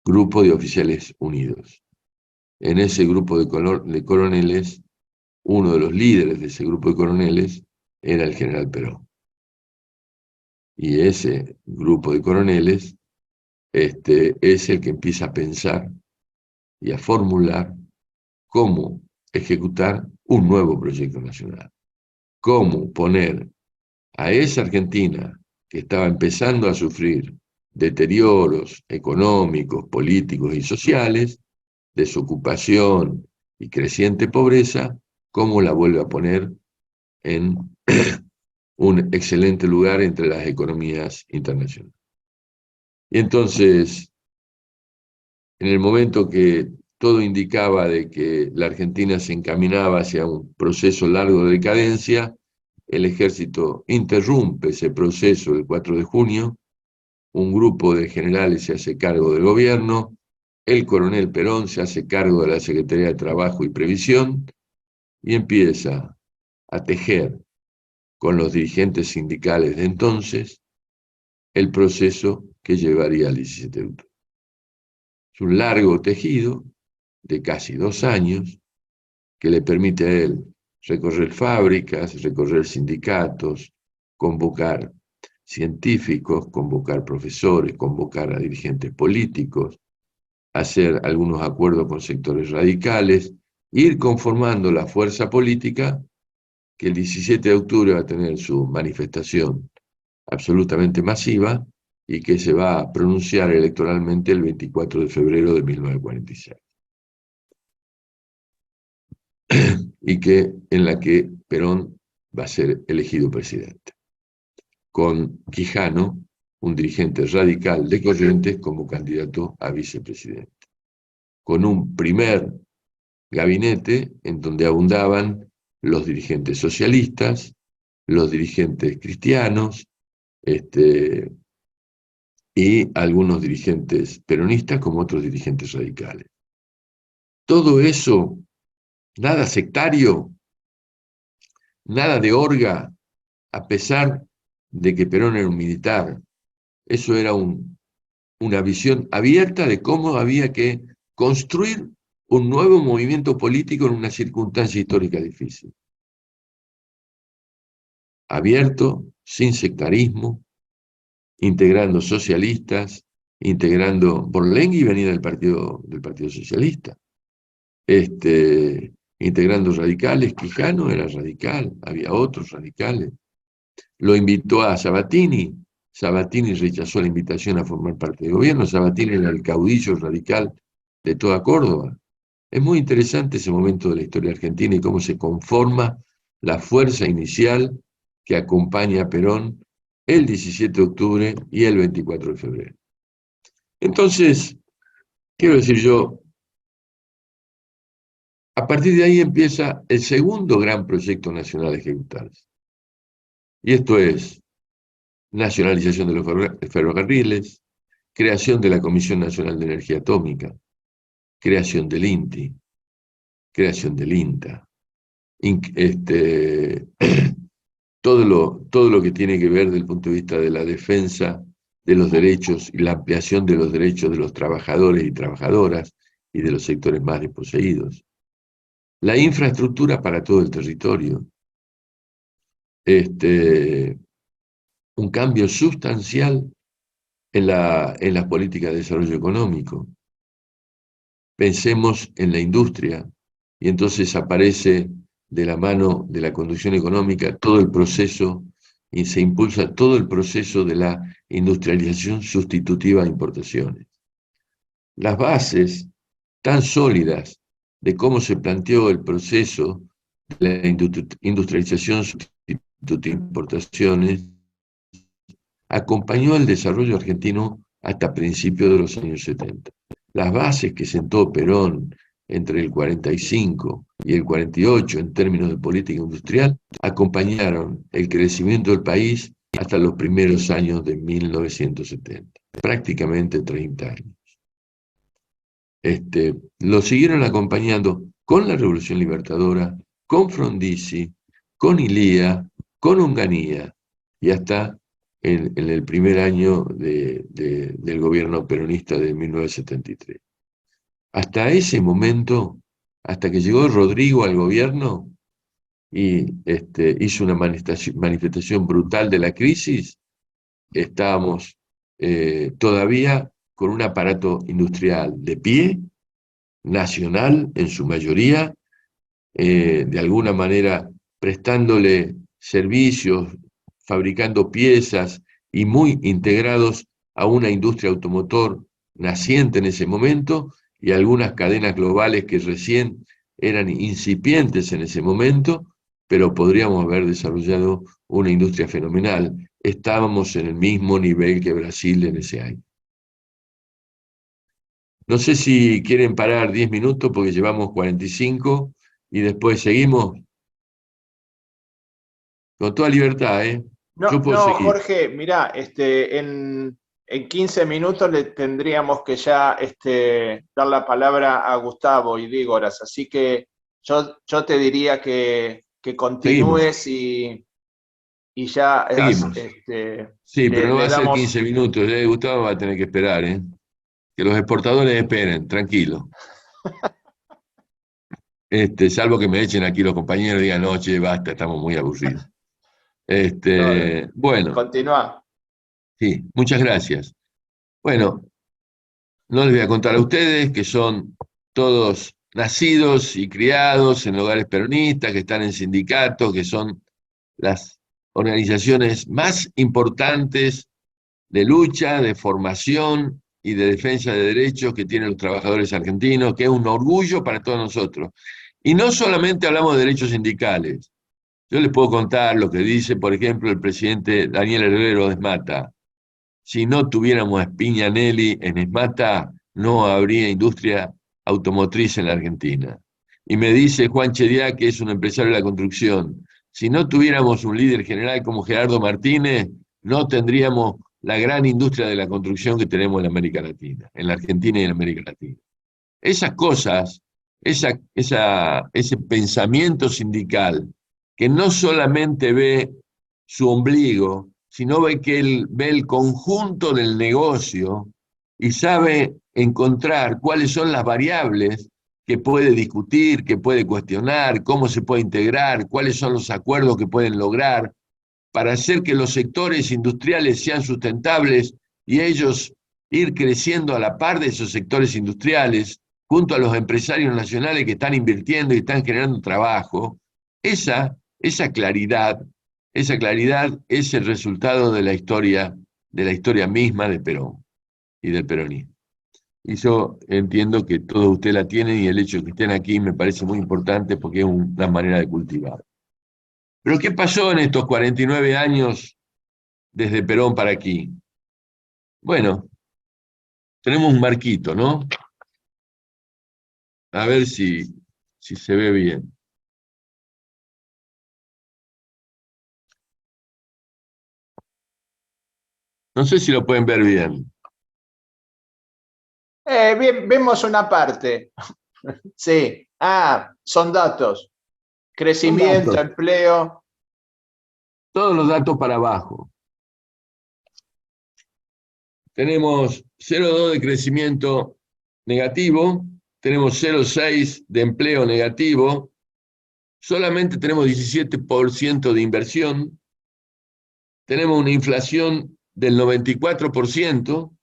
Grupo de Oficiales Unidos. En ese grupo de coroneles, uno de los líderes de ese grupo de coroneles era el general Perón. Y ese grupo de coroneles es el que empieza a pensar y a formular cómo ejecutar un nuevo proyecto nacional. Cómo poner a esa Argentina que estaba empezando a sufrir deterioros económicos, políticos y sociales, desocupación y creciente pobreza, cómo la vuelve a poner en un excelente lugar entre las economías internacionales. Y entonces, en el momento que todo indicaba de que la Argentina se encaminaba hacia un proceso largo de decadencia, el ejército interrumpe ese proceso el 4 de junio, un grupo de generales se hace cargo del gobierno, el coronel Perón se hace cargo de la Secretaría de Trabajo y Previsión y empieza a tejer con los dirigentes sindicales de entonces el proceso que llevaría al 17 de octubre. Es un largo tejido de casi 2 años que le permite a él recorrer fábricas, recorrer sindicatos, convocar científicos, convocar profesores, convocar a dirigentes políticos, hacer algunos acuerdos con sectores radicales, ir conformando la fuerza política que el 17 de octubre va a tener su manifestación absolutamente masiva y que se va a pronunciar electoralmente el 24 de febrero de 1946. Y en la que Perón va a ser elegido presidente, con Quijano, un dirigente radical de Corrientes, como candidato a vicepresidente, con un primer gabinete en donde abundaban los dirigentes socialistas, los dirigentes cristianos, y algunos dirigentes peronistas como otros dirigentes radicales. Todo eso, nada sectario, nada de orga, a pesar de que Perón era un militar. Eso era una visión abierta de cómo había que construir un nuevo movimiento político en una circunstancia histórica difícil. Abierto, sin sectarismo, integrando socialistas, integrando Borlengui venía del Partido Socialista, integrando radicales. Quijano era radical, había otros radicales. Lo invitó a Sabatini. Sabatini rechazó la invitación a formar parte del gobierno. Sabatini era el caudillo radical de toda Córdoba. Es muy interesante ese momento de la historia argentina y cómo se conforma la fuerza inicial que acompaña a Perón el 17 de octubre y el 24 de febrero. Entonces, quiero decir yo, a partir de ahí empieza el segundo gran proyecto nacional a ejecutarse. Y esto es nacionalización de los ferrocarriles, creación de la Comisión Nacional de Energía Atómica, creación del INTI, creación del INTA, todo lo que tiene que ver desde el punto de vista de la defensa de los derechos y la ampliación de los derechos de los trabajadores y trabajadoras y de los sectores más desposeídos. La infraestructura para todo el territorio. Un cambio sustancial en las políticas de desarrollo económico. Pensemos en la industria, y entonces aparece de la mano de la conducción económica todo el proceso, y se impulsa todo el proceso de la industrialización sustitutiva de importaciones. Las bases tan sólidas de cómo se planteó el proceso de la industrialización sustitutiva de importaciones acompañó el desarrollo argentino hasta principios de los años 70. Las bases que sentó Perón entre el 45 y el 48 en términos de política industrial acompañaron el crecimiento del país hasta los primeros años de 1970, prácticamente 30 años. Lo siguieron acompañando con la Revolución Libertadora, con Frondizi, con Ilía, con Onganía, y hasta en el primer año del gobierno peronista de 1973. Hasta ese momento, hasta que llegó Rodrigo al gobierno y hizo una manifestación brutal de la crisis, estábamos todavía con un aparato industrial de pie, nacional en su mayoría, de alguna manera prestándole servicios, fabricando piezas y muy integrados a una industria automotor naciente en ese momento y algunas cadenas globales que recién eran incipientes en ese momento, pero podríamos haber desarrollado una industria fenomenal. Estábamos en el mismo nivel que Brasil en ese año. No sé si quieren parar 10 minutos porque llevamos 45 y después seguimos. Con toda libertad, ¿eh? Yo No, puedo no, seguir. Jorge, mirá, en 15 minutos le tendríamos que ya dar la palabra a Gustavo y Dígoras, así que yo te diría que Seguimos, continúes y ya seguimos. Sí, pero no va le a ser damos... 15 minutos. Gustavo va a tener que esperar, ¿eh? Que los exportadores esperen, tranquilo. Salvo que me echen aquí los compañeros y digan, no, che, basta, estamos muy aburridos. No, Bueno, continúa. sí, muchas gracias. Bueno, no les voy a contar a ustedes que son todos nacidos y criados en hogares peronistas, que están en sindicatos, que son las organizaciones más importantes de lucha, de formación y de defensa de derechos que tienen los trabajadores argentinos, que es un orgullo para todos nosotros. Y no solamente hablamos de derechos sindicales. Yo les puedo contar lo que dice, por ejemplo, el presidente Daniel Herrero de SMATA. Si no tuviéramos a Spinanelli en SMATA, no habría industria automotriz en la Argentina. Y me dice Juan Chediá, que es un empresario de la construcción, si no tuviéramos un líder general como Gerardo Martínez, no tendríamos la gran industria de la construcción que tenemos en América Latina, en la Argentina y en América Latina. Esas cosas, ese pensamiento sindical, que no solamente ve su ombligo, sino que él ve el conjunto del negocio y sabe encontrar cuáles son las variables que puede discutir, que puede cuestionar, cómo se puede integrar, cuáles son los acuerdos que pueden lograr para hacer que los sectores industriales sean sustentables y ellos ir creciendo a la par de esos sectores industriales, junto a los empresarios nacionales que están invirtiendo y están generando trabajo. Esa claridad es el resultado de la historia misma de Perón y del peronismo. Y yo entiendo que todos ustedes la tienen y el hecho de que estén aquí me parece muy importante porque es una manera de cultivar. Pero ¿qué pasó en estos 49 años desde Perón para aquí? Bueno, tenemos un marquito, ¿no? A ver si se ve bien. No sé si lo pueden ver bien. Bien, vemos una parte. Sí. Ah, son datos. Son Crecimiento, datos, empleo. todos los datos para abajo. Tenemos 0,2 de crecimiento negativo, tenemos 0,6 de empleo negativo, solamente tenemos 17% de inversión, tenemos una inflación del 94%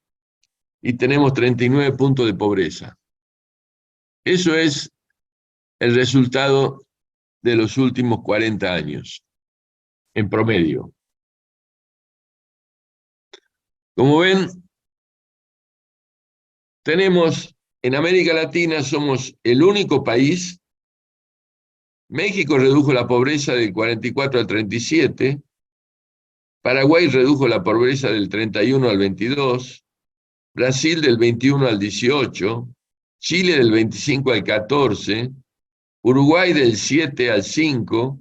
y tenemos 39 puntos de pobreza. Eso es el resultado de los últimos 40 años, en promedio. Como ven, tenemos en América Latina, somos el único país. México redujo la pobreza del 44 al 37, Paraguay redujo la pobreza del 31 al 22, Brasil del 21 al 18, Chile del 25 al 14, Uruguay del 7 al 5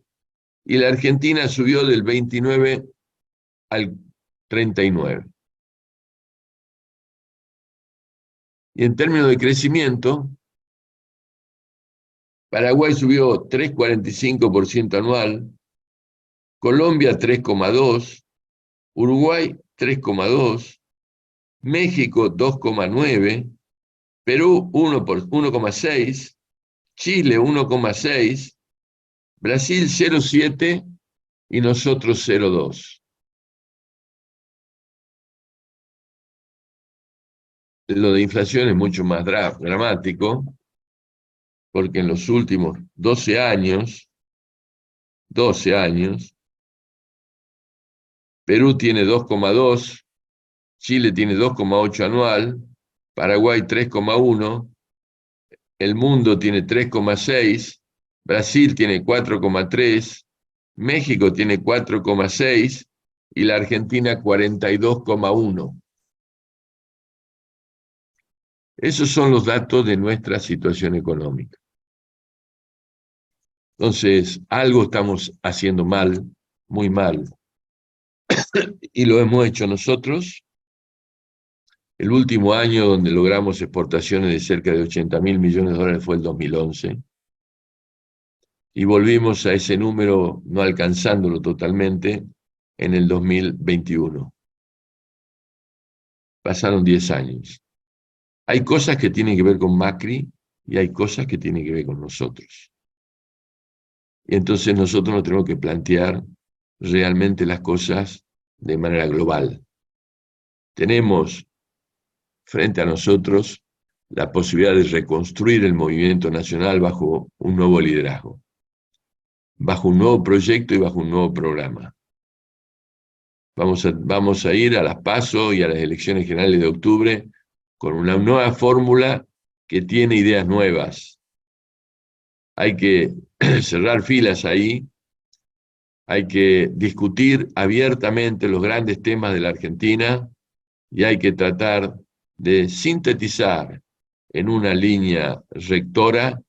y la Argentina subió del 29 al 39. Y en términos de crecimiento, Paraguay subió 3,45% anual, Colombia 3,2%, Uruguay 3,2%, México 2,9%, Perú 1,6%, Chile 1,6%, Brasil 0,7% y nosotros 0,2%. Lo de inflación es mucho más dramático, porque en los últimos 12 años, Perú tiene 2,2%, Chile tiene 2,8% anual, Paraguay 3,1%, el mundo tiene 3,6, Brasil tiene 4,3, México tiene 4,6 y la Argentina 42,1. Esos son los datos de nuestra situación económica. Entonces, algo estamos haciendo mal, muy mal, y lo hemos hecho nosotros. El último año donde logramos exportaciones de cerca de 80.000 millones de dólares fue el 2011, y volvimos a ese número, no alcanzándolo totalmente, en el 2021. Pasaron 10 años. Hay cosas que tienen que ver con Macri y hay cosas que tienen que ver con nosotros. Y entonces nosotros nos tenemos que plantear realmente las cosas de manera global. Tenemos frente a nosotros la posibilidad de reconstruir el movimiento nacional bajo un nuevo liderazgo, bajo un nuevo proyecto y bajo un nuevo programa. Vamos a ir a las PASO y a las elecciones generales de octubre con una nueva fórmula que tiene ideas nuevas. Hay que cerrar filas ahí, hay que discutir abiertamente los grandes temas de la Argentina y hay que tratar de sintetizar en una línea rectora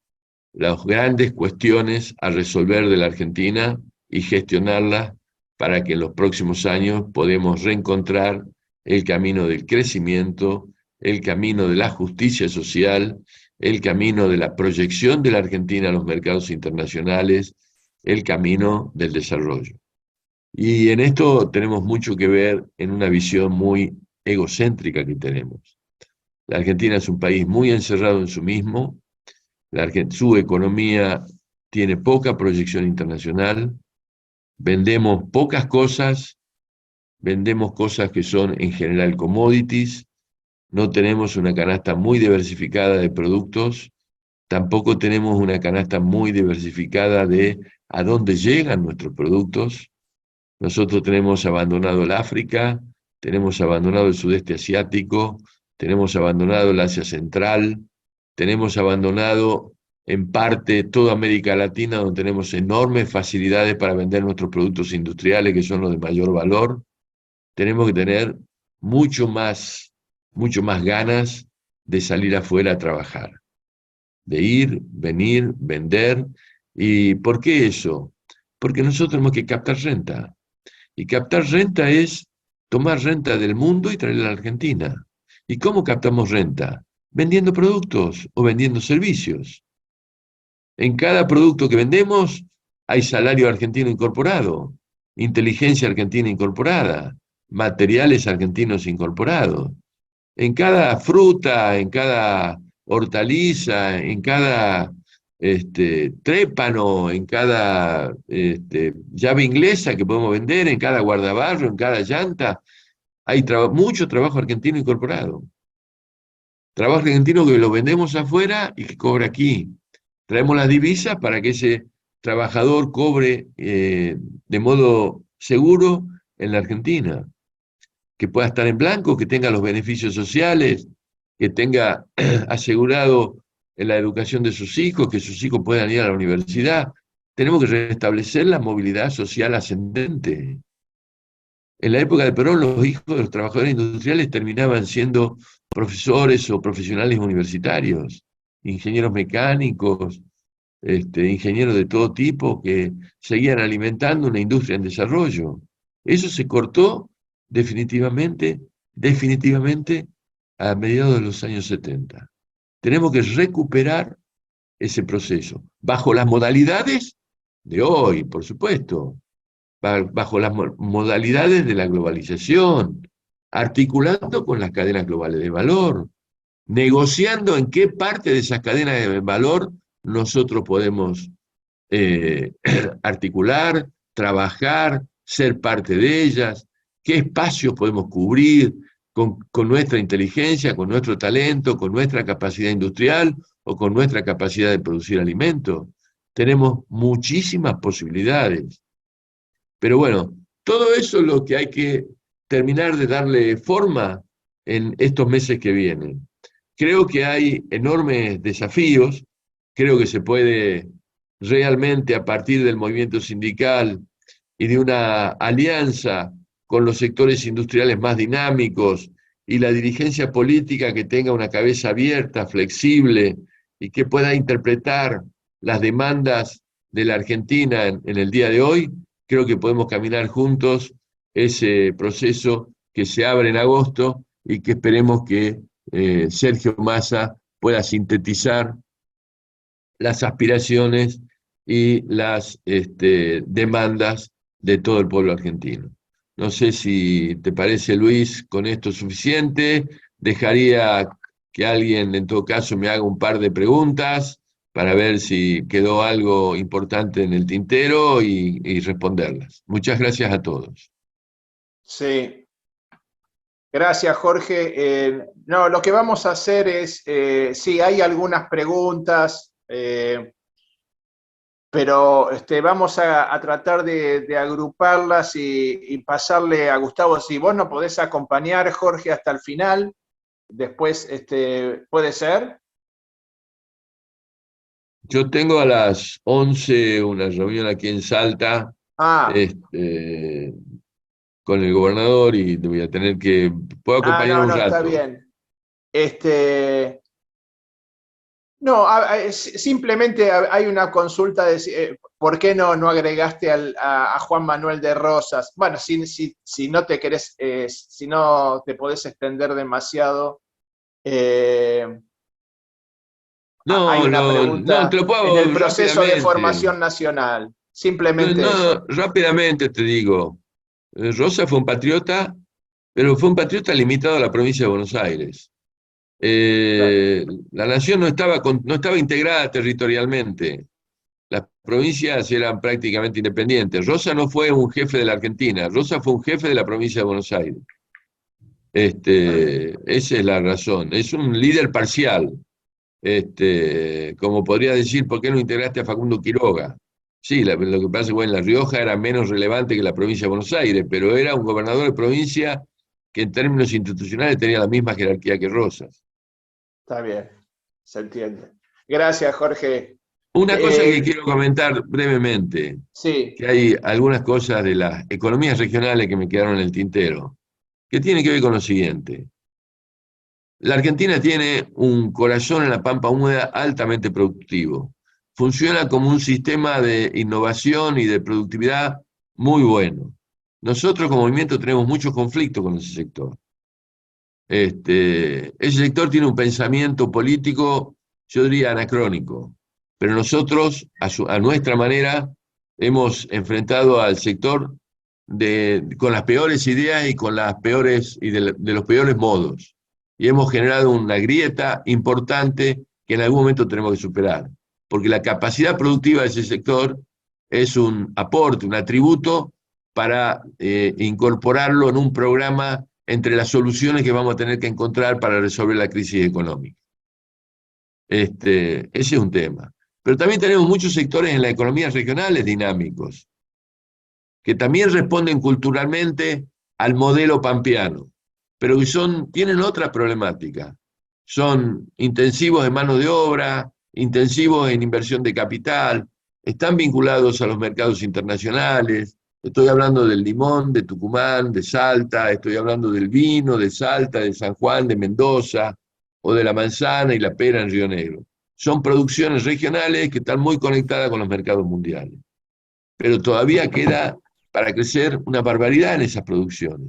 las grandes cuestiones a resolver de la Argentina y gestionarlas para que en los próximos años podamos reencontrar el camino del crecimiento, el camino de la justicia social, el camino de la proyección de la Argentina a los mercados internacionales, el camino del desarrollo. Y en esto tenemos mucho que ver en una visión muy egocéntrica que tenemos. La Argentina es un país muy encerrado en sí mismo, su economía tiene poca proyección internacional, vendemos pocas cosas, vendemos cosas que son en general commodities, no tenemos una canasta muy diversificada de productos, tampoco tenemos una canasta muy diversificada de a dónde llegan nuestros productos. Nosotros tenemos abandonado el África, tenemos abandonado el sudeste asiático, tenemos abandonado el Asia Central, tenemos abandonado en parte toda América Latina, donde tenemos enormes facilidades para vender nuestros productos industriales, que son los de mayor valor. Tenemos que tener mucho más ganas de salir afuera a trabajar, de ir, venir, vender. ¿Y por qué eso? Porque nosotros tenemos que captar renta. Y captar renta es tomar renta del mundo y traerla a la Argentina. ¿Y cómo captamos renta? Vendiendo productos o vendiendo servicios. En cada producto que vendemos hay salario argentino incorporado, inteligencia argentina incorporada, materiales argentinos incorporados. En cada fruta, en cada hortaliza, en cada trépano, en cada llave inglesa que podemos vender, en cada guardabarro, en cada llanta, hay mucho trabajo argentino incorporado. Trabajo argentino que lo vendemos afuera y que cobra aquí. Traemos las divisas para que ese trabajador cobre de modo seguro en la Argentina, que pueda estar en blanco, que tenga los beneficios sociales, que tenga asegurado en la educación de sus hijos, que sus hijos puedan ir a la universidad. Tenemos que restablecer la movilidad social ascendente. En la época de Perón, los hijos de los trabajadores industriales terminaban siendo profesores o profesionales universitarios, ingenieros mecánicos, ingenieros de todo tipo que seguían alimentando una industria en desarrollo. Eso se cortó definitivamente a mediados de los años 70. Tenemos que recuperar ese proceso, bajo las modalidades de hoy, por supuesto, bajo las modalidades de la globalización, articulando con las cadenas globales de valor, negociando en qué parte de esas cadenas de valor nosotros podemos articular, trabajar, ser parte de ellas, qué espacios podemos cubrir con nuestra inteligencia, con nuestro talento, con nuestra capacidad industrial o con nuestra capacidad de producir alimentos. Tenemos muchísimas posibilidades. Pero bueno, todo eso es lo que hay que terminar de darle forma en estos meses que vienen. creo que hay enormes desafíos, creo que se puede realmente a partir del movimiento sindical y de una alianza con los sectores industriales más dinámicos y la dirigencia política que tenga una cabeza abierta, flexible y que pueda interpretar las demandas de la Argentina en el día de hoy, creo que podemos caminar juntos ese proceso que se abre en agosto y que esperemos que Sergio Massa pueda sintetizar las aspiraciones y las demandas de todo el pueblo argentino. No sé si te parece, Luis, con esto es suficiente. Dejaría que alguien, en todo caso, me haga un par de preguntas para ver si quedó algo importante en el tintero y responderlas. Muchas gracias a todos. Sí, gracias, Jorge. No, lo que vamos a hacer es, sí, hay algunas preguntas, pero vamos a tratar de agruparlas y pasarle a Gustavo. Si vos no podés acompañar, Jorge, hasta el final, después, ¿puede ser? Yo tengo a las 11 una reunión aquí en Salta, Ah, con el gobernador y voy a tener que... Puedo acompañar no, un no, está rato. bien. No, simplemente hay una consulta de por qué no agregaste a Juan Manuel de Rosas. Bueno, si no te querés, si no te podés extender demasiado, hay No, una no, te pregunta lo en el puedo proceso de rápidamente. formación nacional. No, Simplemente eso. no, rápidamente te digo. Rosa fue un patriota, pero fue un patriota limitado a la provincia de Buenos Aires. Claro, La nación no estaba integrada territorialmente. Las provincias eran prácticamente independientes. Rosa no fue un jefe de la Argentina, Rosa fue un jefe de la provincia de Buenos Aires. está bien. Esa es la razón. Es un líder parcial. Como podría decir, ¿por qué no integraste a Facundo Quiroga? Sí, lo que pasa es que bueno, La Rioja era menos relevante que la provincia de Buenos Aires, pero era un gobernador de provincia que en términos institucionales tenía la misma jerarquía que Rosas. Está bien, se entiende. Gracias, Jorge. Una cosa que Eh, quiero comentar brevemente, sí, que hay algunas cosas de las economías regionales que me quedaron en el tintero, que tiene que ver con lo siguiente. La Argentina tiene un corazón en la pampa húmeda altamente productivo. Funciona como un sistema de innovación y de productividad muy bueno. Nosotros como movimiento tenemos muchos conflictos con ese sector. Ese sector tiene un pensamiento político, yo diría, anacrónico, pero nosotros, a nuestra manera, hemos enfrentado al sector con las peores ideas y con las peores y de los peores modos. Y hemos generado una grieta importante que en algún momento tenemos que superar, porque la capacidad productiva de ese sector es un aporte, un atributo para incorporarlo en un programa entre las soluciones que vamos a tener que encontrar para resolver la crisis económica. Ese es un tema. Pero también tenemos muchos sectores en las economías regionales dinámicos, que también responden culturalmente al modelo pampeano, pero que tienen otra problemática. Son intensivos en mano de obra, intensivos en inversión de capital, están vinculados a los mercados internacionales. Estoy hablando del limón, de Tucumán, de Salta, estoy hablando del vino, de Salta, de San Juan, de Mendoza, o de la manzana y la pera en Río Negro. Son producciones regionales que están muy conectadas con los mercados mundiales. Pero todavía queda para crecer una barbaridad en esas producciones.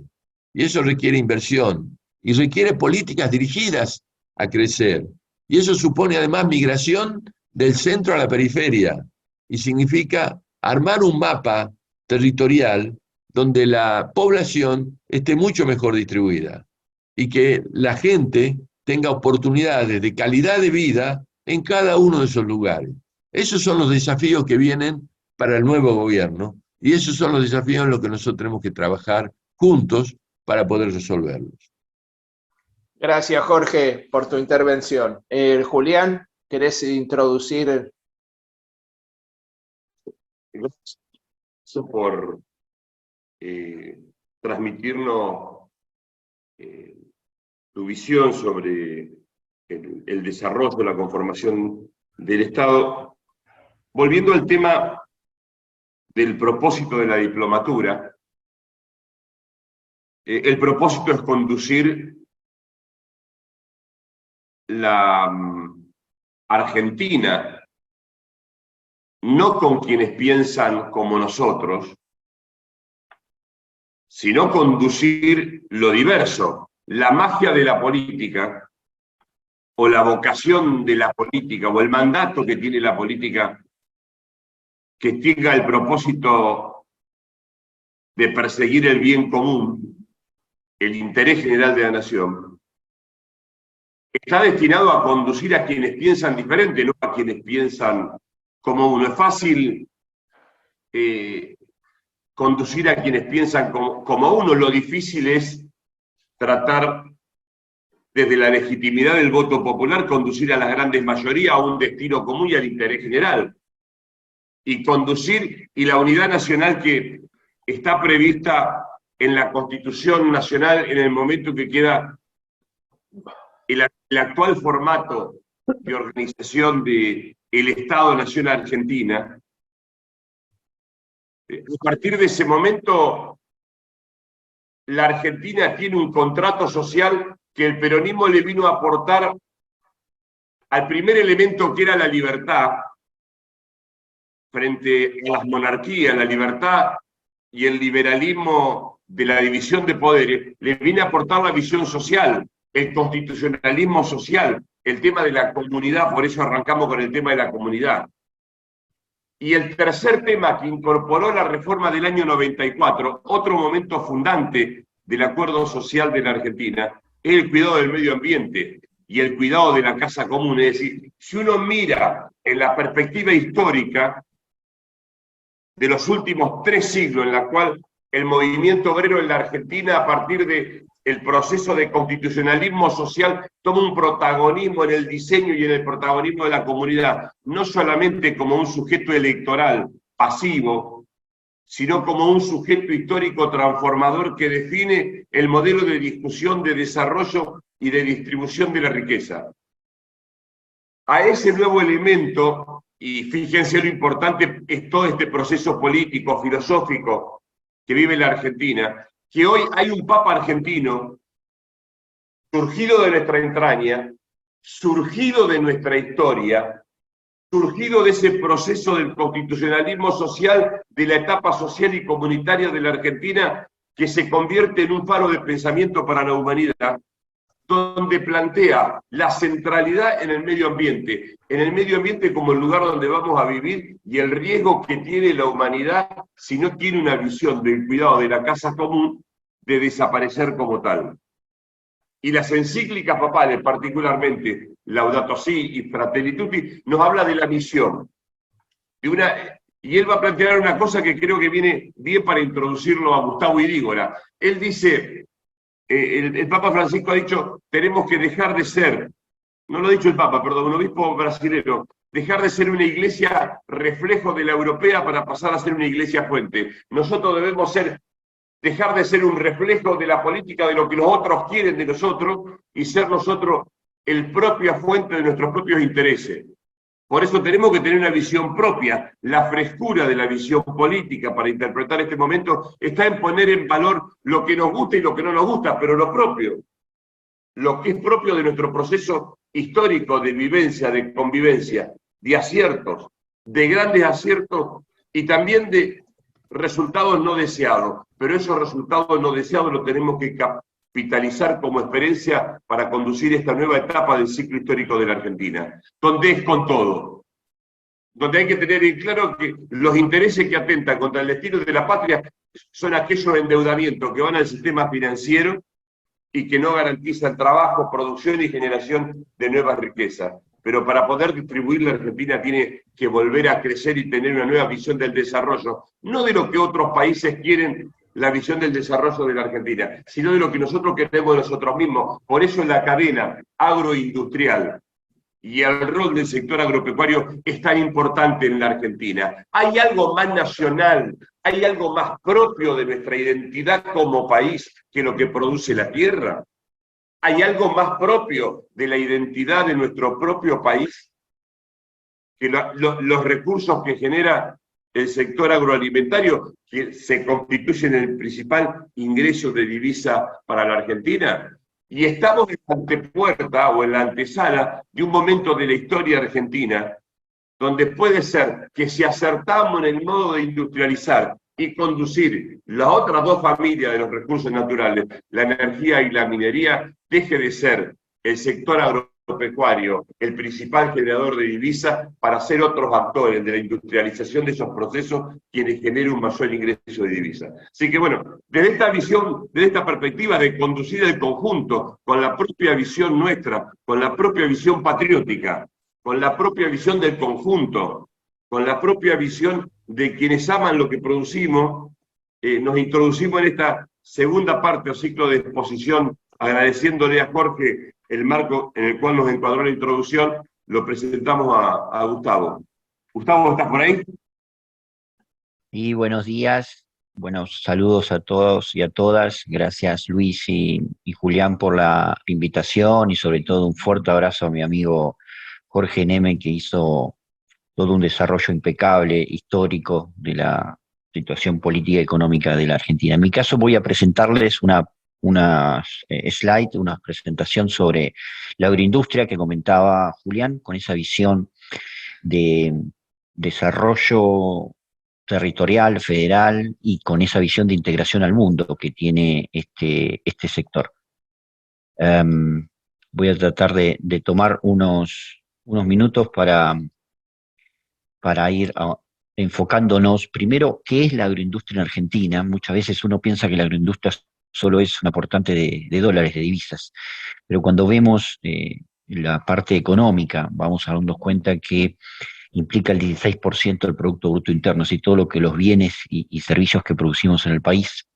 Y eso requiere inversión y requiere políticas dirigidas a crecer. Y eso supone además migración del centro a la periferia y significa armar un mapa territorial donde la población esté mucho mejor distribuida y que la gente tenga oportunidades de calidad de vida en cada uno de esos lugares. Esos son los desafíos que vienen para el nuevo gobierno y esos son los desafíos en los que nosotros tenemos que trabajar juntos para poder resolverlos. gracias, Jorge, por tu intervención. Julián, ¿querés introducir? Gracias por transmitirnos tu visión sobre el desarrollo, la conformación del Estado. Volviendo al tema del propósito de la diplomatura, el propósito es conducir la Argentina, no con quienes piensan como nosotros, sino conducir lo diverso, la magia de la política, o la vocación de la política, o el mandato que tiene la política, que tenga el propósito de perseguir el bien común, el interés general de la nación, está destinado a conducir a quienes piensan diferente, no a quienes piensan como uno. Es fácil conducir a quienes piensan como uno, lo difícil es tratar desde la legitimidad del voto popular, conducir a las grandes mayorías a un destino común y al interés general. Y conducir, y la unidad nacional que está prevista en la Constitución Nacional en el momento que queda el actual formato de organización del Estado-Nación Argentina. A partir de ese momento, la Argentina tiene un contrato social que el peronismo le vino a aportar al primer elemento, que era la libertad, frente a las monarquías, la libertad y el liberalismo de la división de poderes, le viene a aportar la visión social, el constitucionalismo social, el tema de la comunidad. Por eso arrancamos con el tema de la comunidad. Y el tercer tema que incorporó la reforma del año 94, otro momento fundante del acuerdo social de la Argentina, es el cuidado del medio ambiente y el cuidado de la casa común. Es decir, si uno mira en la perspectiva histórica de los últimos 3 siglos, en la cual el movimiento obrero en la Argentina, a partir del proceso de constitucionalismo social, toma un protagonismo en el diseño y en el protagonismo de la comunidad, no solamente como un sujeto electoral pasivo, sino como un sujeto histórico transformador que define el modelo de discusión, de desarrollo y de distribución de la riqueza. A ese nuevo elemento, y fíjense lo importante, es todo este proceso político, filosófico que vive la Argentina, que hoy hay un Papa argentino, surgido de nuestra entraña, surgido de nuestra historia, surgido de ese proceso del constitucionalismo social, de la etapa social y comunitaria de la Argentina, que se convierte en un faro de pensamiento para la humanidad, donde plantea la centralidad en el medio ambiente como el lugar donde vamos a vivir y el riesgo que tiene la humanidad si no tiene una visión del cuidado de la casa común, de desaparecer como tal. Y las encíclicas papales, particularmente Laudato Si y Fratelli Tutti, nos habla de la misión. Y él va a plantear una cosa que creo que viene bien para introducirlo a Gustavo Irígora. Él dice, el Papa Francisco ha dicho, tenemos que dejar de ser, no lo ha dicho el Papa, perdón, un obispo brasilero, dejar de ser una iglesia reflejo de la europea para pasar a ser una iglesia fuente. Nosotros debemos dejar de ser un reflejo de la política, de lo que los otros quieren de nosotros, y ser nosotros el propia fuente de nuestros propios intereses. Por eso tenemos que tener una visión propia. La frescura de la visión política para interpretar este momento está en poner en valor lo que nos gusta y lo que no nos gusta, pero lo propio, lo que es propio de nuestro proceso histórico de vivencia, de convivencia, de aciertos, de grandes aciertos y también de resultados no deseados. Pero esos resultados no deseados los tenemos que capitalizar como experiencia para conducir esta nueva etapa del ciclo histórico de la Argentina, donde es con todo, donde hay que tener en claro que los intereses que atentan contra el destino de la patria son aquellos endeudamientos que van al sistema financiero y que no garantizan trabajo, producción y generación de nuevas riquezas. Pero para poder distribuir, la Argentina tiene que volver a crecer y tener una nueva visión del desarrollo, no de lo que otros países quieren, la visión del desarrollo de la Argentina, sino de lo que nosotros queremos de nosotros mismos. Por eso en la cadena agroindustrial y el rol del sector agropecuario es tan importante en la Argentina. ¿Hay algo más nacional, hay algo más propio de nuestra identidad como país que lo que produce la tierra? ¿Hay algo más propio de la identidad de nuestro propio país que los recursos que genera el sector agroalimentario, que se constituyen el principal ingreso de divisa para la Argentina? Y estamos en la antepuerta o en la antesala de un momento de la historia argentina donde puede ser que si acertamos en el modo de industrializar y conducir las otras dos familias de los recursos naturales, la energía y la minería, deje de ser el sector agropecuario el principal generador de divisas para ser otros actores de la industrialización de esos procesos quienes generen un mayor ingreso de divisas. Así que bueno, desde esta visión, desde esta perspectiva de conducir el conjunto, con la propia visión nuestra, con la propia visión patriótica, con la propia visión del conjunto, con la propia visión de quienes aman lo que producimos, nos introducimos en esta segunda parte o ciclo de exposición, agradeciéndole a Jorge el marco en el cual nos encuadró la introducción, lo presentamos a Gustavo. Gustavo, ¿estás por ahí? Y buenos días, buenos saludos a todos y a todas. Gracias Luis y Julián por la invitación y sobre todo un fuerte abrazo a mi amigo Jorge Neme, que hizo todo un desarrollo impecable, histórico, de la situación política y económica de la Argentina. En mi caso voy a presentarles una slide, una presentación sobre la agroindustria que comentaba Julián, con esa visión de desarrollo territorial, federal, y con esa visión de integración al mundo que tiene este sector. Voy a tratar de tomar unos minutos para ir enfocándonos primero qué es la agroindustria en Argentina. Muchas veces uno piensa que la agroindustria solo es un aportante de dólares, de divisas, pero cuando vemos la parte económica, vamos a darnos cuenta que implica el 16% del Producto Bruto Interno, así todo lo que los bienes y servicios que producimos en el país,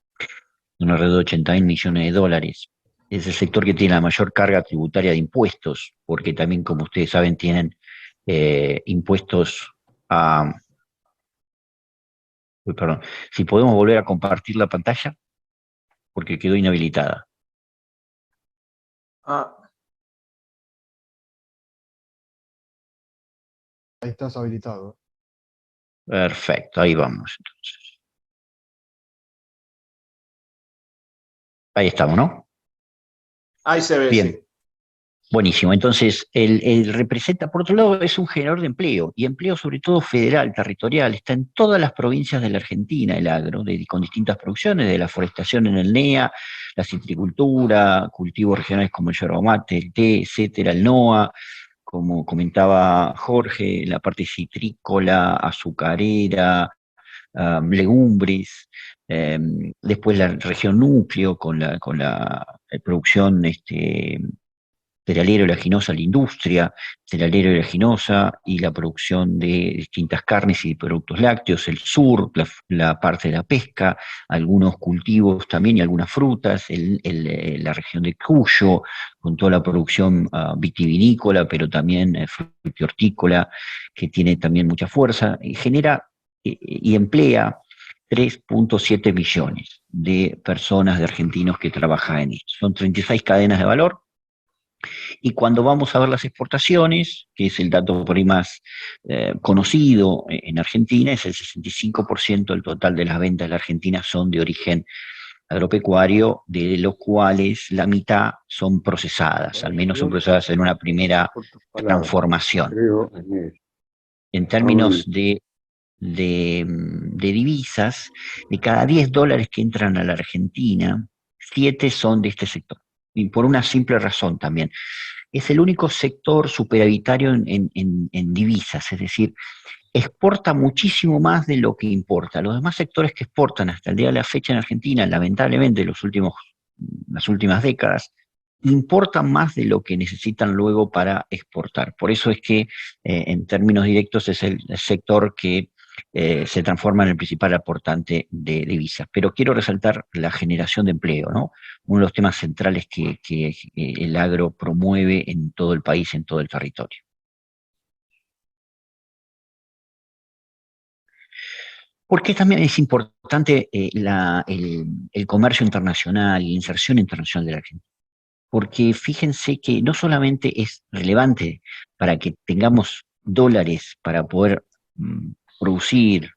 un alrededor de 80.000 millones de dólares. Es el sector que tiene la mayor carga tributaria de impuestos, porque también, como ustedes saben, tienen impuestos a... Perdón, si podemos volver a compartir la pantalla, porque quedó inhabilitada. Ahí estás habilitado. Perfecto, ahí vamos entonces. Ahí estamos, ¿no? Ahí se ve. Bien. Sí. Buenísimo. Entonces, él representa, por otro lado, es un generador de empleo, y empleo sobre todo federal, territorial. Está en todas las provincias de la Argentina, el agro, con distintas producciones, de la forestación en el NEA, la citricultura, cultivos regionales como el yerba mate, el té, etcétera, el NOA, como comentaba Jorge, la parte citrícola, azucarera, legumbres, después la región núcleo con la producción cerealera oleaginosa, la industria cerealera oleaginosa y la producción de distintas carnes y productos lácteos, el sur, la parte de la pesca, algunos cultivos también y algunas frutas, la región de Cuyo, con toda la producción vitivinícola, pero también frutihortícola, que tiene también mucha fuerza, y genera y emplea 3.7 millones de personas, de argentinos que trabajan en esto. Son 36 cadenas de valor. Y cuando vamos a ver las exportaciones, que es el dato por ahí más conocido en Argentina, es el 65% del total de las ventas de la Argentina son de origen agropecuario, de los cuales la mitad son procesadas, al menos son procesadas en una primera transformación. En términos de divisas, de cada 10 dólares que entran a la Argentina, 7 son de este sector. Y por una simple razón también. Es el único sector superavitario en divisas, es decir, exporta muchísimo más de lo que importa. Los demás sectores que exportan hasta el día de la fecha en Argentina, lamentablemente las últimas décadas, importan más de lo que necesitan luego para exportar. Por eso es que en términos directos es el sector que se transforma en el principal aportante de divisas. Pero quiero resaltar la generación de empleo, ¿no? Uno de los temas centrales que el agro promueve en todo el país, en todo el territorio. ¿Por qué también es importante el comercio internacional y la inserción internacional de la Argentina? porque fíjense que no solamente es relevante para que tengamos dólares para poder producir,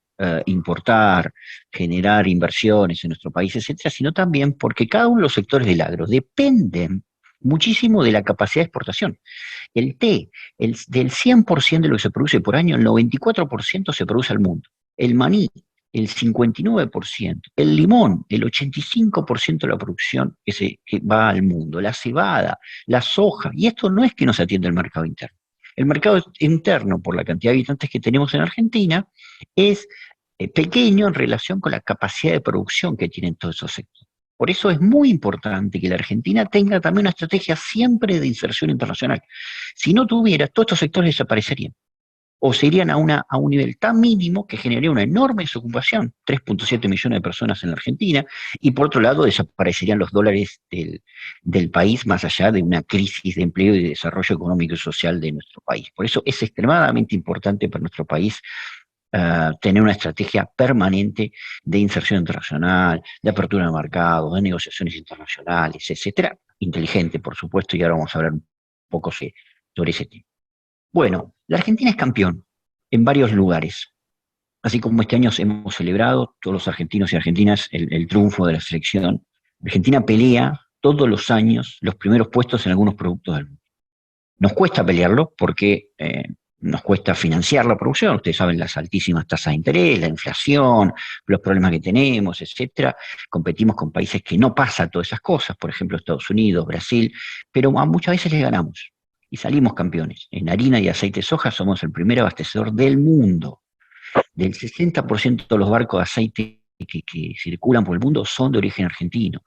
importar, generar inversiones en nuestro país, etcétera, sino también porque cada uno de los sectores del agro dependen muchísimo de la capacidad de exportación. El té, del 100% de lo que se produce por año, el 94% se produce al mundo. El maní, el 59%. El limón, el 85% de la producción que va al mundo. La cebada, la soja. Y esto no es que no se atienda el mercado interno. El mercado interno, por la cantidad de habitantes que tenemos en Argentina, es pequeño en relación con la capacidad de producción que tienen todos esos sectores. Por eso es muy importante que la Argentina tenga también una estrategia siempre de inserción internacional. Si no tuviera, todos estos sectores desaparecerían. O se irían a un nivel tan mínimo que generaría una enorme desocupación, 3.7 millones de personas en la Argentina, y por otro lado desaparecerían los dólares del país más allá de una crisis de empleo y de desarrollo económico y social de nuestro país. Por eso es extremadamente importante para nuestro país tener una estrategia permanente de inserción internacional, de apertura de mercados, de negociaciones internacionales, etcétera, inteligente, por supuesto, y ahora vamos a hablar un poco sobre ese tema. Bueno, la Argentina es campeón en varios lugares. Así como este año hemos celebrado, todos los argentinos y argentinas, el triunfo de la selección. Argentina pelea todos los años los primeros puestos en algunos productos del mundo. Nos cuesta pelearlo porque nos cuesta financiar la producción. Ustedes saben las altísimas tasas de interés, la inflación, los problemas que tenemos, etcétera. Competimos con países que no pasan todas esas cosas, por ejemplo Estados Unidos, Brasil, pero muchas veces les ganamos y salimos campeones. En harina y aceite de soja somos el primer abastecedor del mundo. Del 60% de los barcos de aceite que circulan por el mundo son de origen argentino.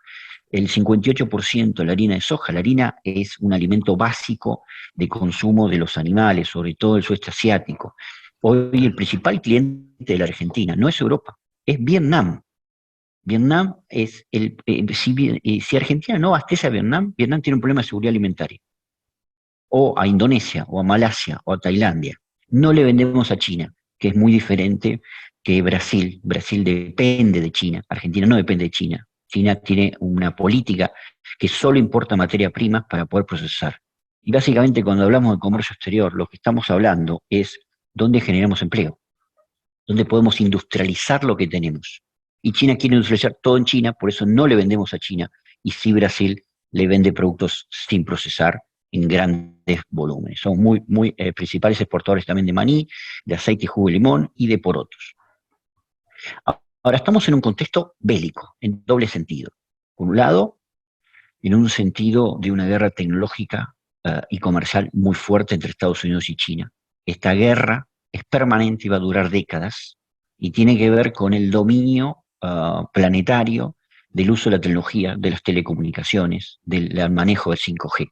El 58% de la harina de soja. La harina es un alimento básico de consumo de los animales, sobre todo el sudeste asiático. Hoy el principal cliente de la Argentina no es Europa, es Vietnam. Vietnam es si Argentina no abastece a Vietnam, Vietnam tiene un problema de seguridad alimentaria. O a Indonesia, o a Malasia, o a Tailandia. No le vendemos a China, que es muy diferente que Brasil. Brasil depende de China, Argentina no depende de China. China tiene una política que solo importa materia prima para poder procesar. Y básicamente cuando hablamos de comercio exterior, lo que estamos hablando es dónde generamos empleo, dónde podemos industrializar lo que tenemos. Y China quiere industrializar todo en China, por eso no le vendemos a China, y sí Brasil le vende productos sin procesar en grandes volúmenes. Son muy principales exportadores también de maní, de aceite y jugo de limón y de porotos. Ahora estamos en un contexto bélico, en doble sentido. Por un lado, en un sentido de una guerra tecnológica y comercial muy fuerte entre Estados Unidos y China. Esta guerra es permanente y va a durar décadas y tiene que ver con el dominio planetario del uso de la tecnología, de las telecomunicaciones, del manejo del 5G.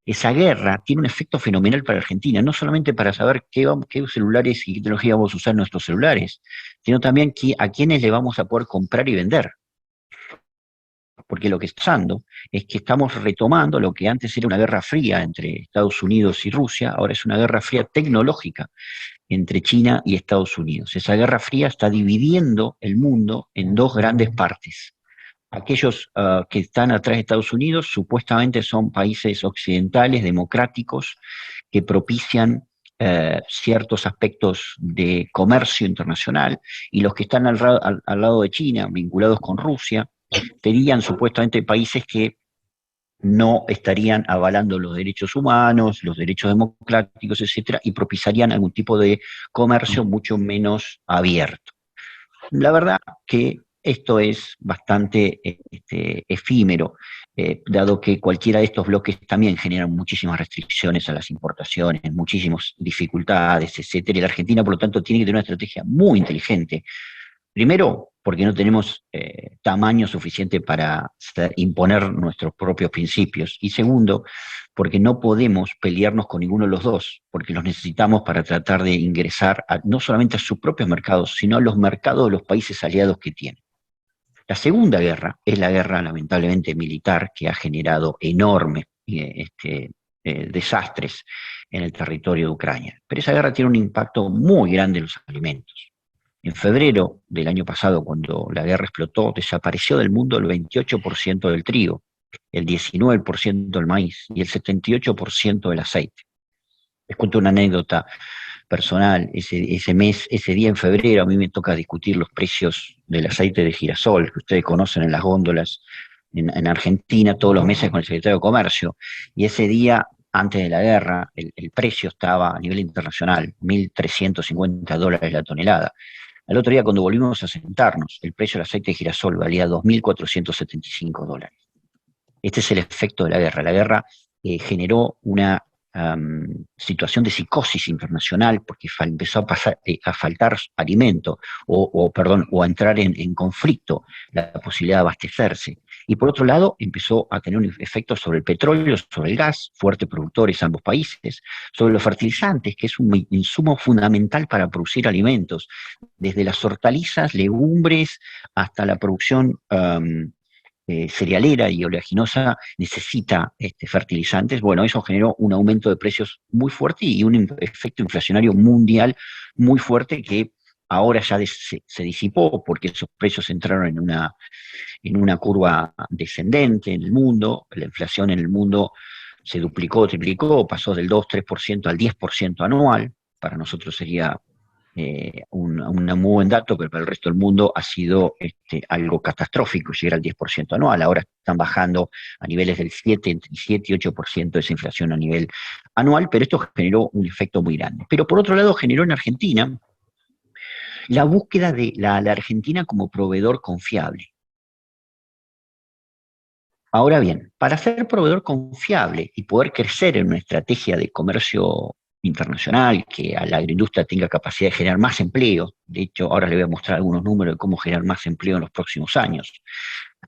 Esa guerra tiene un efecto fenomenal para Argentina, no solamente para saber qué celulares y qué tecnología vamos a usar en nuestros celulares, sino también a quiénes le vamos a poder comprar y vender. Porque lo que está pasando es que estamos retomando lo que antes era una guerra fría entre Estados Unidos y Rusia, ahora es una guerra fría tecnológica entre China y Estados Unidos. Esa guerra fría está dividiendo el mundo en dos grandes partes. Aquellos que están atrás de Estados Unidos supuestamente son países occidentales, democráticos, que propician ciertos aspectos de comercio internacional, y los que están al lado de China, vinculados con Rusia, serían supuestamente países que no estarían avalando los derechos humanos, los derechos democráticos, etcétera, y propiciarían algún tipo de comercio mucho menos abierto. La verdad que esto es bastante efímero, dado que cualquiera de estos bloques también generan muchísimas restricciones a las importaciones, muchísimas dificultades, etcétera. Y la Argentina, por lo tanto, tiene que tener una estrategia muy inteligente. Primero, porque no tenemos tamaño suficiente para imponer nuestros propios principios. Y segundo, porque no podemos pelearnos con ninguno de los dos, porque los necesitamos para tratar de ingresar no solamente a sus propios mercados, sino a los mercados de los países aliados que tienen. La segunda guerra es la guerra, lamentablemente, militar, que ha generado enormes desastres en el territorio de Ucrania. Pero esa guerra tiene un impacto muy grande en los alimentos. En febrero del año pasado, cuando la guerra explotó, desapareció del mundo el 28% del trigo. el 19% del maíz y el 78% del aceite. Les cuento una anécdota personal. Ese día en febrero, a mí me toca discutir los precios del aceite de girasol, que ustedes conocen en las góndolas en Argentina, todos los meses con el secretario de Comercio. Y ese día, antes de la guerra, el precio estaba a nivel internacional, $1.350 la tonelada. Al otro día, cuando volvimos a sentarnos, el precio del aceite de girasol valía $2.475. Este es el efecto de la guerra. La guerra generó una situación de psicosis internacional porque empezó a faltar alimento o a entrar en conflicto la posibilidad de abastecerse. Y por otro lado, empezó a tener un efecto sobre el petróleo, sobre el gas, fuertes productores ambos países, sobre los fertilizantes, que es un insumo fundamental para producir alimentos, desde las hortalizas, legumbres, hasta la producción cerealera y oleaginosa necesita fertilizantes. Bueno, eso generó un aumento de precios muy fuerte y un efecto inflacionario mundial muy fuerte que ahora ya se disipó porque esos precios entraron en una curva descendente en el mundo. La inflación en el mundo se duplicó, triplicó, pasó del 2-3% al 10% anual. Para nosotros sería un muy buen dato, pero para el resto del mundo ha sido algo catastrófico llegar al 10% anual. Ahora están bajando a niveles del 7 y 8% esa inflación a nivel anual, pero esto generó un efecto muy grande. Pero por otro lado generó en Argentina la búsqueda de la Argentina como proveedor confiable. Ahora bien, para ser proveedor confiable y poder crecer en una estrategia de comercio internacional, que a la agroindustria tenga capacidad de generar más empleo, de hecho ahora les voy a mostrar algunos números de cómo generar más empleo en los próximos años,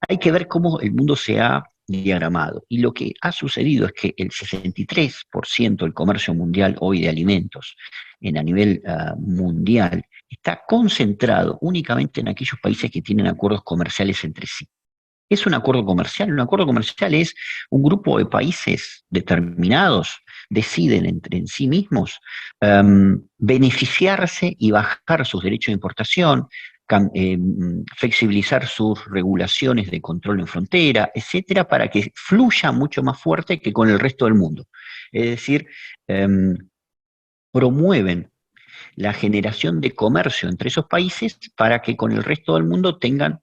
hay que ver cómo el mundo se ha diagramado. Y lo que ha sucedido es que el 63% del comercio mundial hoy de alimentos a nivel mundial está concentrado únicamente en aquellos países que tienen acuerdos comerciales entre sí. ¿Es un acuerdo comercial? Un acuerdo comercial es un grupo de países determinados deciden en sí mismos beneficiarse y bajar sus derechos de importación, flexibilizar sus regulaciones de control en frontera, etcétera, para que fluya mucho más fuerte que con el resto del mundo. Es decir, promueven la generación de comercio entre esos países para que con el resto del mundo tengan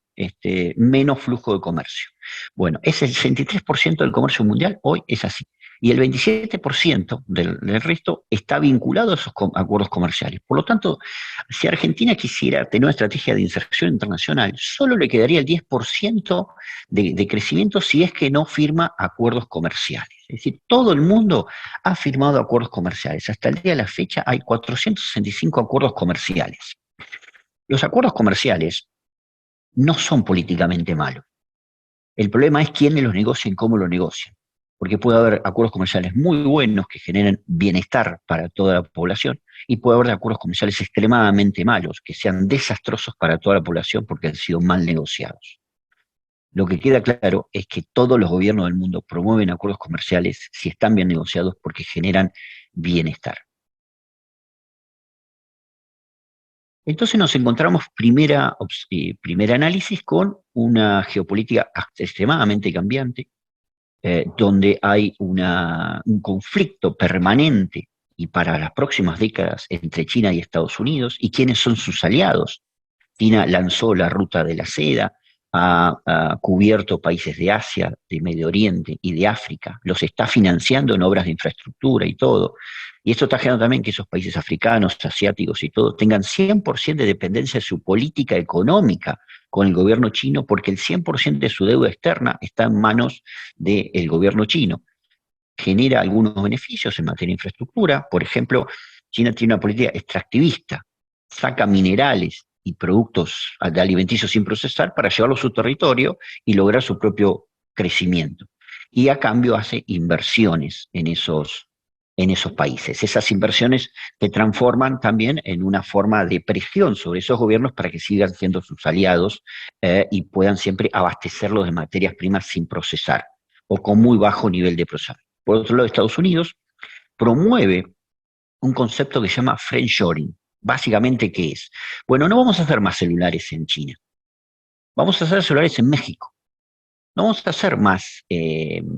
menos flujo de comercio. Bueno, ese 63% del comercio mundial hoy es así. Y el 27% del resto está vinculado a esos acuerdos comerciales. Por lo tanto, si Argentina quisiera tener una estrategia de inserción internacional, solo le quedaría el 10% de crecimiento si es que no firma acuerdos comerciales. Es decir, todo el mundo ha firmado acuerdos comerciales. Hasta el día de la fecha hay 465 acuerdos comerciales. Los acuerdos comerciales no son políticamente malos. El problema es quiénes los negocian y cómo los negocian. Porque puede haber acuerdos comerciales muy buenos que generen bienestar para toda la población y puede haber acuerdos comerciales extremadamente malos que sean desastrosos para toda la población porque han sido mal negociados. Lo que queda claro es que todos los gobiernos del mundo promueven acuerdos comerciales si están bien negociados porque generan bienestar. Entonces nos encontramos, primer análisis, con una geopolítica extremadamente cambiante, donde hay un conflicto permanente y para las próximas décadas entre China y Estados Unidos, y quiénes son sus aliados. China lanzó la ruta de la seda, ha cubierto países de Asia, de Medio Oriente y de África, los está financiando en obras de infraestructura y todo. Y esto está generando también que esos países africanos, asiáticos y todo, tengan 100% de dependencia de su política económica con el gobierno chino, porque el 100% de su deuda externa está en manos del gobierno chino. Genera algunos beneficios en materia de infraestructura. Por ejemplo, China tiene una política extractivista, saca minerales y productos alimenticios sin procesar para llevarlos a su territorio y lograr su propio crecimiento. Y a cambio hace inversiones en esos países. Esas inversiones se transforman también en una forma de presión sobre esos gobiernos para que sigan siendo sus aliados y puedan siempre abastecerlos de materias primas sin procesar o con muy bajo nivel de procesamiento. Por otro lado, Estados Unidos promueve un concepto que se llama friendshoring. Básicamente, ¿qué es? Bueno, no vamos a hacer más celulares en China. Vamos a hacer celulares en México. No vamos a hacer más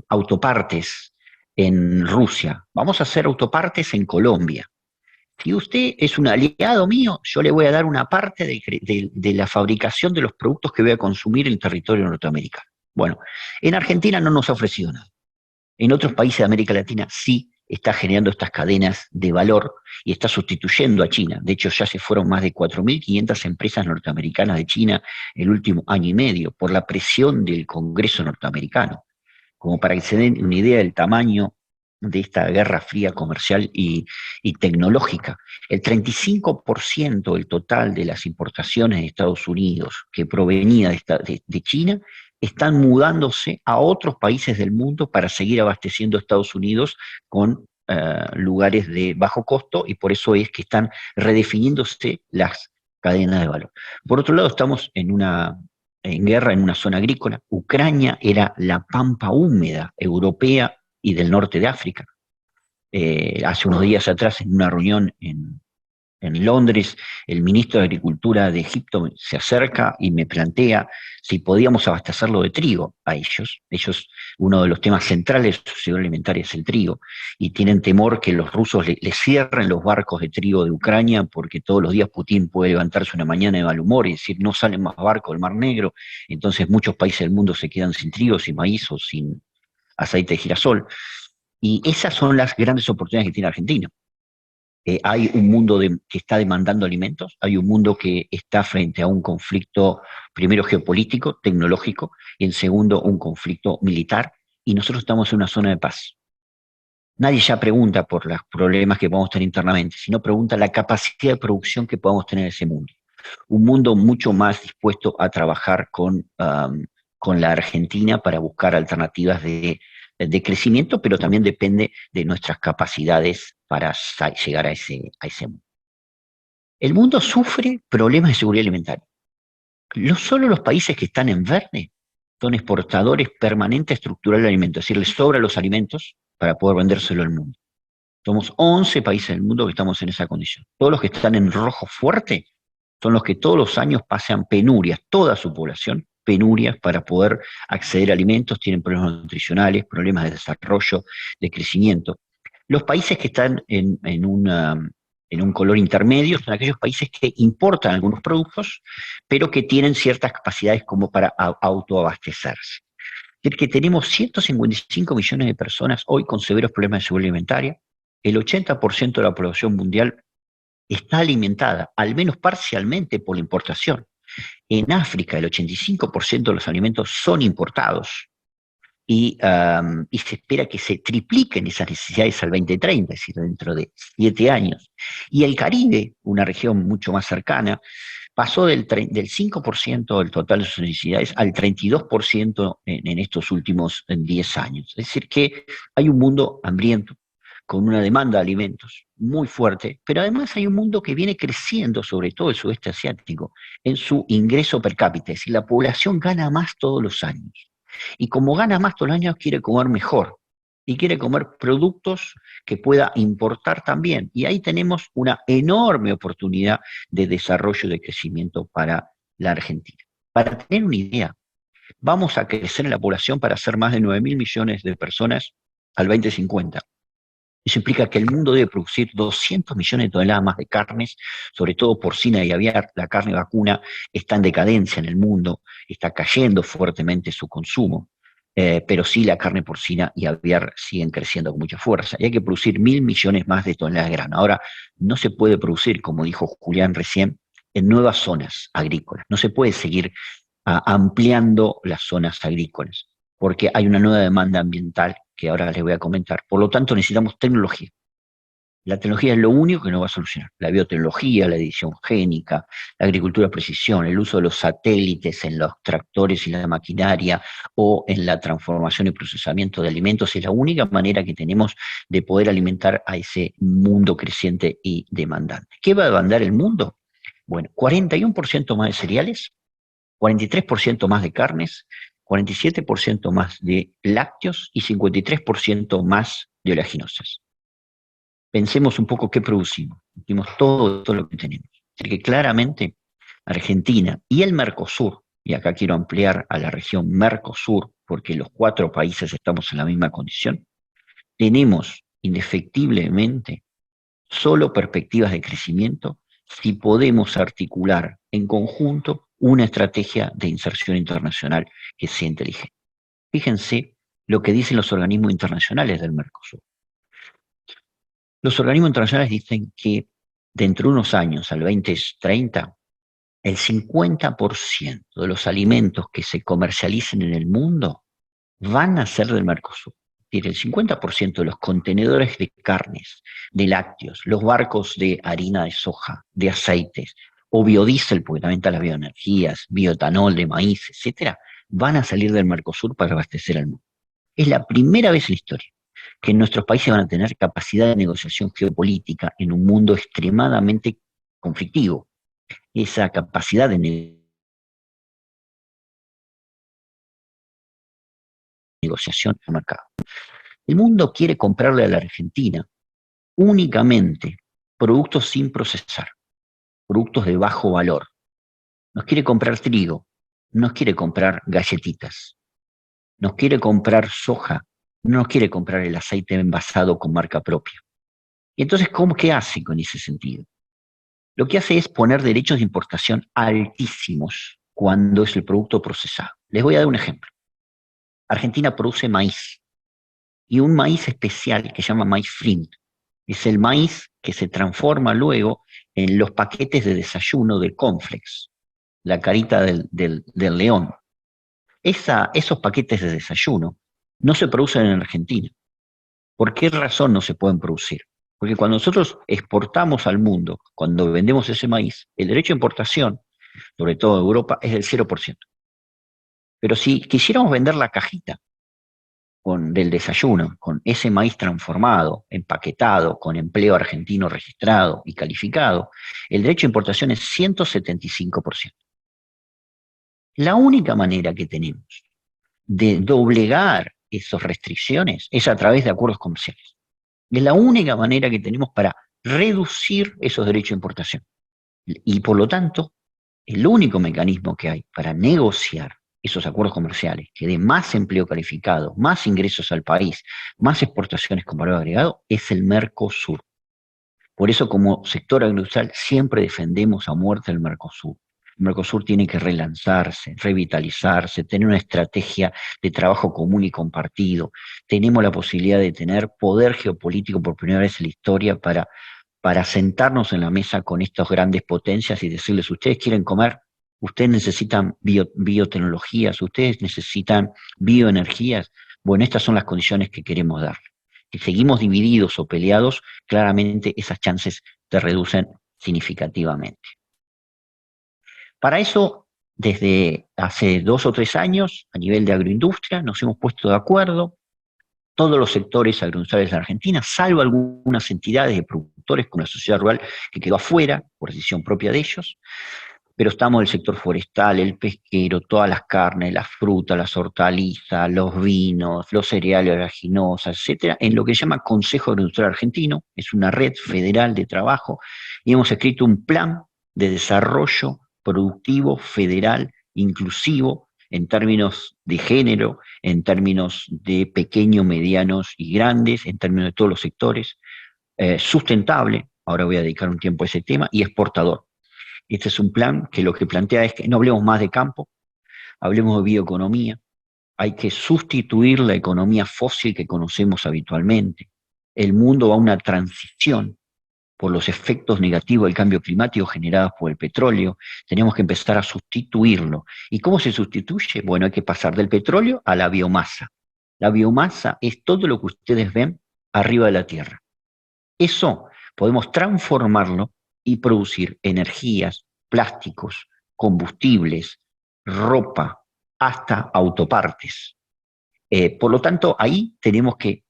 autopartes en Rusia, vamos a hacer autopartes en Colombia. Si usted es un aliado mío, yo le voy a dar una parte de la fabricación de los productos que voy a consumir en el territorio norteamericano. Bueno, en Argentina no nos ha ofrecido nada. En otros países de América Latina sí está generando estas cadenas de valor y está sustituyendo a China. De hecho, ya se fueron más de 4.500 empresas norteamericanas de China el último año y medio por la presión del Congreso norteamericano. Como para que se den una idea del tamaño de esta guerra fría comercial y tecnológica. El 35% del total de las importaciones de Estados Unidos que provenía de China están mudándose a otros países del mundo para seguir abasteciendo a Estados Unidos con lugares de bajo costo, y por eso es que están redefiniéndose las cadenas de valor. Por otro lado, estamos en guerra en una zona agrícola. Ucrania era la pampa húmeda europea y del norte de África. Hace unos días atrás, en una reunión en Londres, el ministro de Agricultura de Egipto se acerca y me plantea si podíamos abastecerlo de trigo a ellos. Ellos, uno de los temas centrales de su seguridad alimentaria es el trigo, y tienen temor que los rusos le cierren los barcos de trigo de Ucrania, porque todos los días Putin puede levantarse una mañana de mal humor y decir no salen más barcos del Mar Negro. Entonces muchos países del mundo se quedan sin trigo, sin maíz o sin aceite de girasol. Y esas son las grandes oportunidades que tiene Argentina. Hay un mundo que está demandando alimentos, hay un mundo que está frente a un conflicto, primero geopolítico, tecnológico, y en segundo un conflicto militar, y nosotros estamos en una zona de paz. Nadie ya pregunta por los problemas que podamos tener internamente, sino pregunta la capacidad de producción que podamos tener en ese mundo. Un mundo mucho más dispuesto a trabajar con la Argentina para buscar alternativas de crecimiento, pero también depende de nuestras capacidades para llegar a ese mundo. El mundo sufre problemas de seguridad alimentaria. No solo los países que están en verde son exportadores permanentes estructurales de alimentos, es decir, les sobran los alimentos para poder vendérselo al mundo. Somos 11 países del mundo que estamos en esa condición. Todos los que están en rojo fuerte son los que todos los años pasan penurias, toda su población, penurias para poder acceder a alimentos, tienen problemas nutricionales, problemas de desarrollo, de crecimiento. Los países que están en un color intermedio son aquellos países que importan algunos productos, pero que tienen ciertas capacidades como para autoabastecerse. Es decir, que tenemos 155 millones de personas hoy con severos problemas de seguridad alimentaria. El 80% de la población mundial está alimentada, al menos parcialmente, por la importación. En África, el 85% de los alimentos son importados, y se espera que se tripliquen esas necesidades al 2030, es decir, dentro de 7 años. Y el Caribe, una región mucho más cercana, pasó del 5% del total de sus necesidades al 32% en estos últimos 10 años. Es decir, que hay un mundo hambriento, con una demanda de alimentos muy fuerte, pero además hay un mundo que viene creciendo, sobre todo el sudeste asiático, en su ingreso per cápita, es decir, la población gana más todos los años. Y como gana más todos los años, quiere comer mejor, y quiere comer productos que pueda importar también. Y ahí tenemos una enorme oportunidad de desarrollo y de crecimiento para la Argentina. Para tener una idea, vamos a crecer en la población para ser más de 9.000 millones de personas al 2050. Eso implica que el mundo debe producir 200 millones de toneladas más de carnes, sobre todo porcina y aviar. La carne vacuna está en decadencia en el mundo, está cayendo fuertemente su consumo, pero sí la carne porcina y aviar siguen creciendo con mucha fuerza. Y hay que producir 1.000 millones más de toneladas de grano. Ahora, no se puede producir, como dijo Julián recién, en nuevas zonas agrícolas. No se puede seguir ampliando las zonas agrícolas, porque hay una nueva demanda ambiental que ahora les voy a comentar. Por lo tanto, necesitamos tecnología. La tecnología es lo único que nos va a solucionar. La biotecnología, la edición génica, la agricultura de precisión, el uso de los satélites en los tractores y la maquinaria, o en la transformación y procesamiento de alimentos, es la única manera que tenemos de poder alimentar a ese mundo creciente y demandante. ¿Qué va a demandar el mundo? Bueno, 41% más de cereales, 43% más de carnes, 47% más de lácteos y 53% más de oleaginosas. Pensemos un poco qué producimos. Producimos todo lo que tenemos. Así que claramente Argentina y el Mercosur, y acá quiero ampliar a la región Mercosur, porque los 4 países estamos en la misma condición, tenemos indefectiblemente solo perspectivas de crecimiento si podemos articular en conjunto una estrategia de inserción internacional que sea inteligente. Fíjense lo que dicen los organismos internacionales del Mercosur. Los organismos internacionales dicen que dentro de unos años, al 2030, el 50% de los alimentos que se comercialicen en el mundo van a ser del Mercosur. Es decir, el 50% de los contenedores de carnes, de lácteos, los barcos de harina de soja, de aceites, o biodiesel, porque también están las bioenergías, bioetanol de maíz, etcétera, van a salir del Mercosur para abastecer al mundo. Es la primera vez en la historia que nuestros países van a tener capacidad de negociación geopolítica en un mundo extremadamente conflictivo. Esa capacidad de negociación al mercado. El mundo quiere comprarle a la Argentina únicamente productos sin procesar, productos de bajo valor. Nos quiere comprar trigo, nos quiere comprar galletitas, nos quiere comprar soja, no nos quiere comprar el aceite envasado con marca propia. Y entonces, ¿qué hace con ese sentido? Lo que hace es poner derechos de importación altísimos cuando es el producto procesado. Les voy a dar un ejemplo. Argentina produce maíz, y un maíz especial que se llama maíz Flint. Es el maíz que se transforma luego en los paquetes de desayuno del cornflakes, la carita del león. Esos paquetes de desayuno no se producen en Argentina. ¿Por qué razón no se pueden producir? Porque cuando nosotros exportamos al mundo, cuando vendemos ese maíz, el derecho de importación, sobre todo en Europa, es del 0%. Pero si quisiéramos vender la cajita del desayuno, con ese maíz transformado, empaquetado, con empleo argentino registrado y calificado, el derecho de importación es 175%. La única manera que tenemos de doblegar esas restricciones es a través de acuerdos comerciales. Es la única manera que tenemos para reducir esos derechos de importación. Y por lo tanto, el único mecanismo que hay para negociar esos acuerdos comerciales que den más empleo calificado, más ingresos al país, más exportaciones con valor agregado, es el Mercosur. Por eso, como sector agroindustrial, siempre defendemos a muerte el Mercosur. El Mercosur tiene que relanzarse, revitalizarse, tener una estrategia de trabajo común y compartido. Tenemos la posibilidad de tener poder geopolítico por primera vez en la historia para sentarnos en la mesa con estas grandes potencias y decirles: ustedes quieren comer, ustedes necesitan biotecnologías, ustedes necesitan bioenergías. Bueno, estas son las condiciones que queremos darle. Si seguimos divididos o peleados, claramente esas chances se reducen significativamente. Para eso, desde hace 2 o 3 años, a nivel de agroindustria, nos hemos puesto de acuerdo, todos los sectores agroindustriales de Argentina, salvo algunas entidades de productores como la sociedad rural, que quedó afuera por decisión propia de ellos, pero estamos el sector forestal, el pesquero, todas las carnes, las frutas, las hortalizas, los vinos, los cereales, oleaginosas, etcétera, en lo que se llama Consejo Agroindustrial Argentino. Es una red federal de trabajo, y hemos escrito un plan de desarrollo productivo, federal, inclusivo, en términos de género, en términos de pequeños, medianos y grandes, en términos de todos los sectores, sustentable, ahora voy a dedicar un tiempo a ese tema, y exportador. Este es un plan que lo que plantea es que no hablemos más de campo, hablemos de bioeconomía. Hay que sustituir la economía fósil que conocemos habitualmente. El mundo va a una transición por los efectos negativos del cambio climático generados por el petróleo. Tenemos que empezar a sustituirlo. ¿Y cómo se sustituye? Bueno, hay que pasar del petróleo a la biomasa. La biomasa es todo lo que ustedes ven arriba de la tierra. Eso podemos transformarlo y producir energías, plásticos, combustibles, ropa, hasta autopartes. Por lo tanto, ahí tenemos que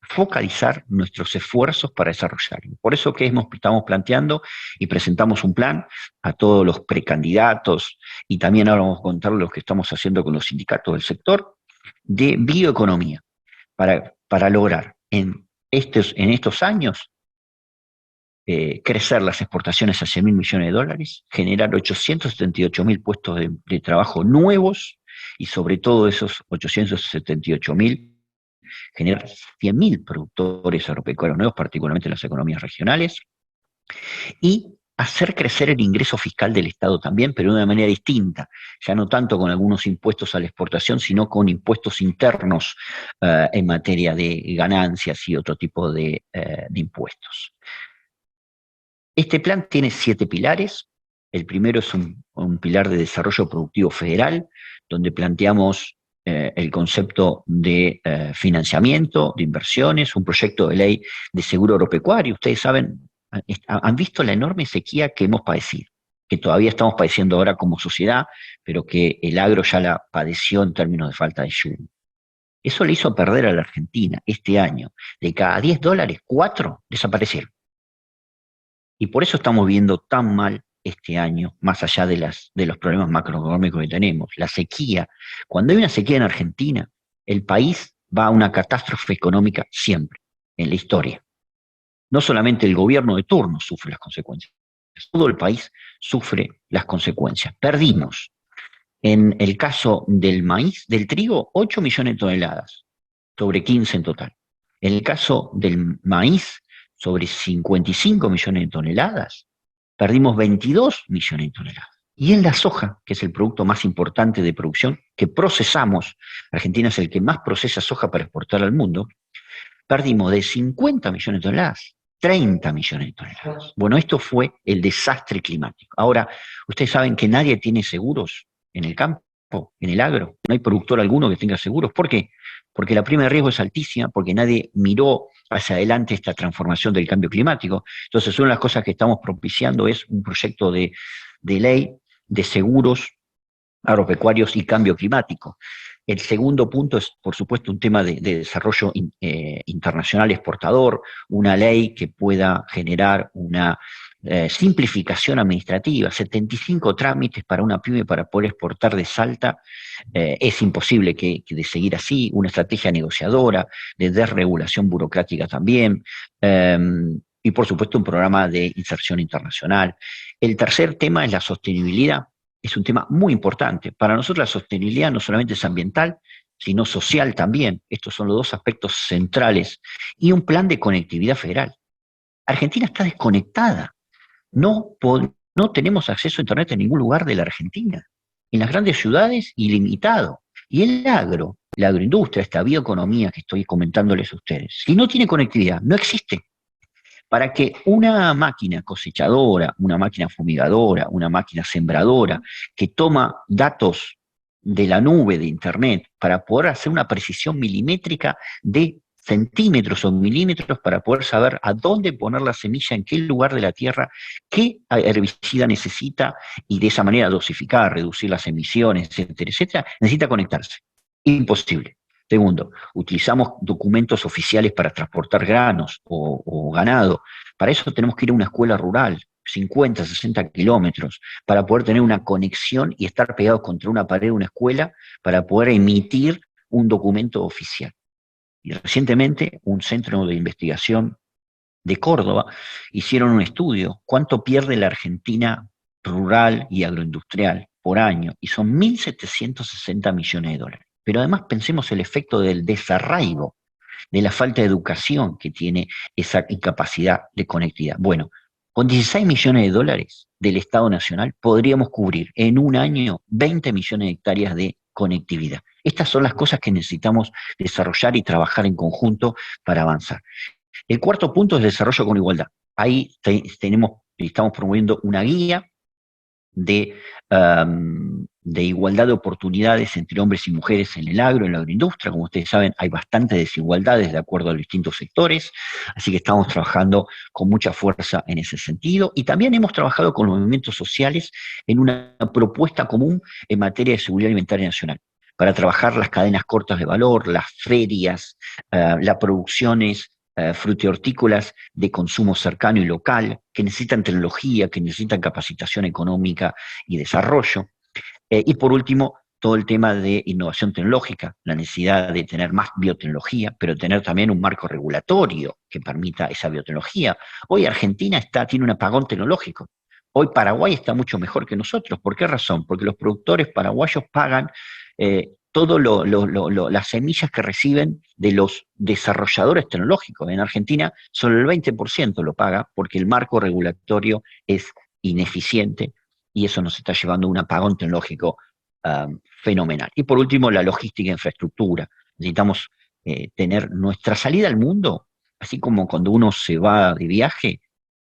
focalizar nuestros esfuerzos para desarrollarlo. Por eso que estamos planteando y presentamos un plan a todos los precandidatos, y también ahora vamos a contar lo que estamos haciendo con los sindicatos del sector, de bioeconomía, para lograr en estos años crecer las exportaciones a 100.000 millones de dólares, generar 878.000 puestos de trabajo nuevos y sobre todo esos 878.000, generar 100.000 productores agropecuarios nuevos, particularmente en las economías regionales, y hacer crecer el ingreso fiscal del Estado también, pero de una manera distinta, ya no tanto con algunos impuestos a la exportación, sino con impuestos internos en materia de ganancias y otro tipo de impuestos. Este plan tiene 7 pilares. El primero es un pilar de desarrollo productivo federal, donde planteamos el concepto de financiamiento, de inversiones, un proyecto de ley de seguro agropecuario. Ustedes saben, han visto la enorme sequía que hemos padecido, que todavía estamos padeciendo ahora como sociedad, pero que el agro ya la padeció en términos de falta de lluvia. Eso le hizo perder a la Argentina este año, de cada $10, 4 desaparecieron. Y por eso estamos viendo tan mal este año, más allá de los problemas macroeconómicos que tenemos. La sequía. Cuando hay una sequía en Argentina, el país va a una catástrofe económica siempre, en la historia. No solamente el gobierno de turno sufre las consecuencias, todo el país sufre las consecuencias. Perdimos, en el caso del maíz, del trigo, 8 millones de toneladas, sobre 15 en total. En el caso del maíz, sobre 55 millones de toneladas, perdimos 22 millones de toneladas. Y en la soja, que es el producto más importante de producción que procesamos, Argentina es el que más procesa soja para exportar al mundo, perdimos de 50 millones de toneladas, 30 millones de toneladas. Bueno, esto fue el desastre climático. Ahora, ustedes saben que nadie tiene seguros en el campo, en el agro. No hay productor alguno que tenga seguros. ¿Por qué? Porque la prima de riesgo es altísima, porque nadie miró hacia adelante esta transformación del cambio climático. Entonces, una de las cosas que estamos propiciando es un proyecto de ley de seguros agropecuarios y cambio climático. El segundo punto es, por supuesto, un tema de desarrollo internacional exportador, una ley que pueda generar una simplificación administrativa, 75 trámites para una pyme para poder exportar de Salta. Es imposible que de seguir así, una estrategia negociadora, de desregulación burocrática también, y por supuesto un programa de inserción internacional. El tercer tema es la sostenibilidad. Es un tema muy importante. Para nosotros la sostenibilidad no solamente es ambiental, sino social también. Estos son los dos aspectos centrales. Y un plan de conectividad federal. Argentina está desconectada. No tenemos acceso a Internet en ningún lugar de la Argentina. En las grandes ciudades, ilimitado. Y el agro, la agroindustria, esta bioeconomía que estoy comentándoles a ustedes, si no tiene conectividad, no existe. Para que una máquina cosechadora, una máquina fumigadora, una máquina sembradora, que toma datos de la nube de Internet para poder hacer una precisión milimétrica de centímetros o milímetros para poder saber a dónde poner la semilla, en qué lugar de la tierra, qué herbicida necesita y de esa manera dosificar, reducir las emisiones, etcétera, etcétera, necesita conectarse. Imposible. Segundo, utilizamos documentos oficiales para transportar granos o ganado. Para eso tenemos que ir a una escuela rural, 50, 60 kilómetros, para poder tener una conexión y estar pegados contra una pared de una escuela para poder emitir un documento oficial. Y recientemente un centro de investigación de Córdoba hicieron un estudio, cuánto pierde la Argentina rural y agroindustrial por año, y son 1.760 millones de dólares. Pero además pensemos el efecto del desarraigo, de la falta de educación que tiene esa incapacidad de conectividad. Bueno, con 16 millones de dólares del Estado Nacional podríamos cubrir en un año 20 millones de hectáreas de conectividad. Estas son las cosas que necesitamos desarrollar y trabajar en conjunto para avanzar. El cuarto punto es desarrollo con igualdad. Ahí estamos promoviendo una guía de igualdad de oportunidades entre hombres y mujeres en el agro, en la agroindustria. Como ustedes saben, hay bastantes desigualdades de acuerdo a los distintos sectores, así que estamos trabajando con mucha fuerza en ese sentido. Y también hemos trabajado con los movimientos sociales en una propuesta común en materia de seguridad alimentaria nacional, para trabajar las cadenas cortas de valor, las ferias, las producciones frutihortícolas de consumo cercano y local, que necesitan tecnología, que necesitan capacitación económica y desarrollo. Y por último, todo el tema de innovación tecnológica, la necesidad de tener más biotecnología, pero tener también un marco regulatorio que permita esa biotecnología. Hoy Argentina tiene un apagón tecnológico. Hoy Paraguay está mucho mejor que nosotros. ¿Por qué razón? Porque los productores paraguayos pagan todas las semillas que reciben de los desarrolladores tecnológicos. En Argentina solo el 20% lo paga porque el marco regulatorio es ineficiente y eso nos está llevando a un apagón tecnológico fenomenal. Y por último, la logística e infraestructura. Necesitamos tener nuestra salida al mundo, así como cuando uno se va de viaje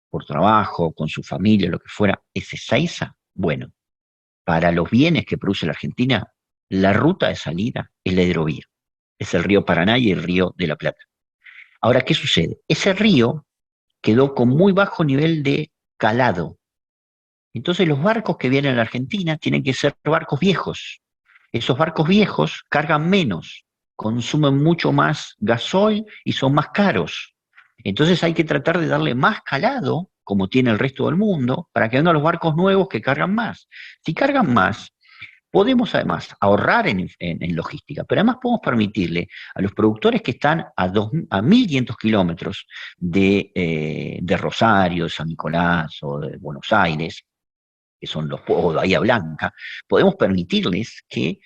por trabajo, con su familia, lo que fuera, es Ezeiza. Bueno, para los bienes que produce la Argentina, la ruta de salida es la hidrovía. Es el río Paraná y el río de la Plata. Ahora, ¿qué sucede? Ese río quedó con muy bajo nivel de calado. Entonces los barcos que vienen a la Argentina tienen que ser barcos viejos. Esos barcos viejos cargan menos, consumen mucho más gasoil y son más caros. Entonces hay que tratar de darle más calado, como tiene el resto del mundo, para que vengan los barcos nuevos que cargan más. Si cargan más, podemos además ahorrar en logística, pero además podemos permitirle a los productores que están a 1.500 kilómetros de Rosario, de San Nicolás o de Buenos Aires, que son o Bahía Blanca, podemos permitirles que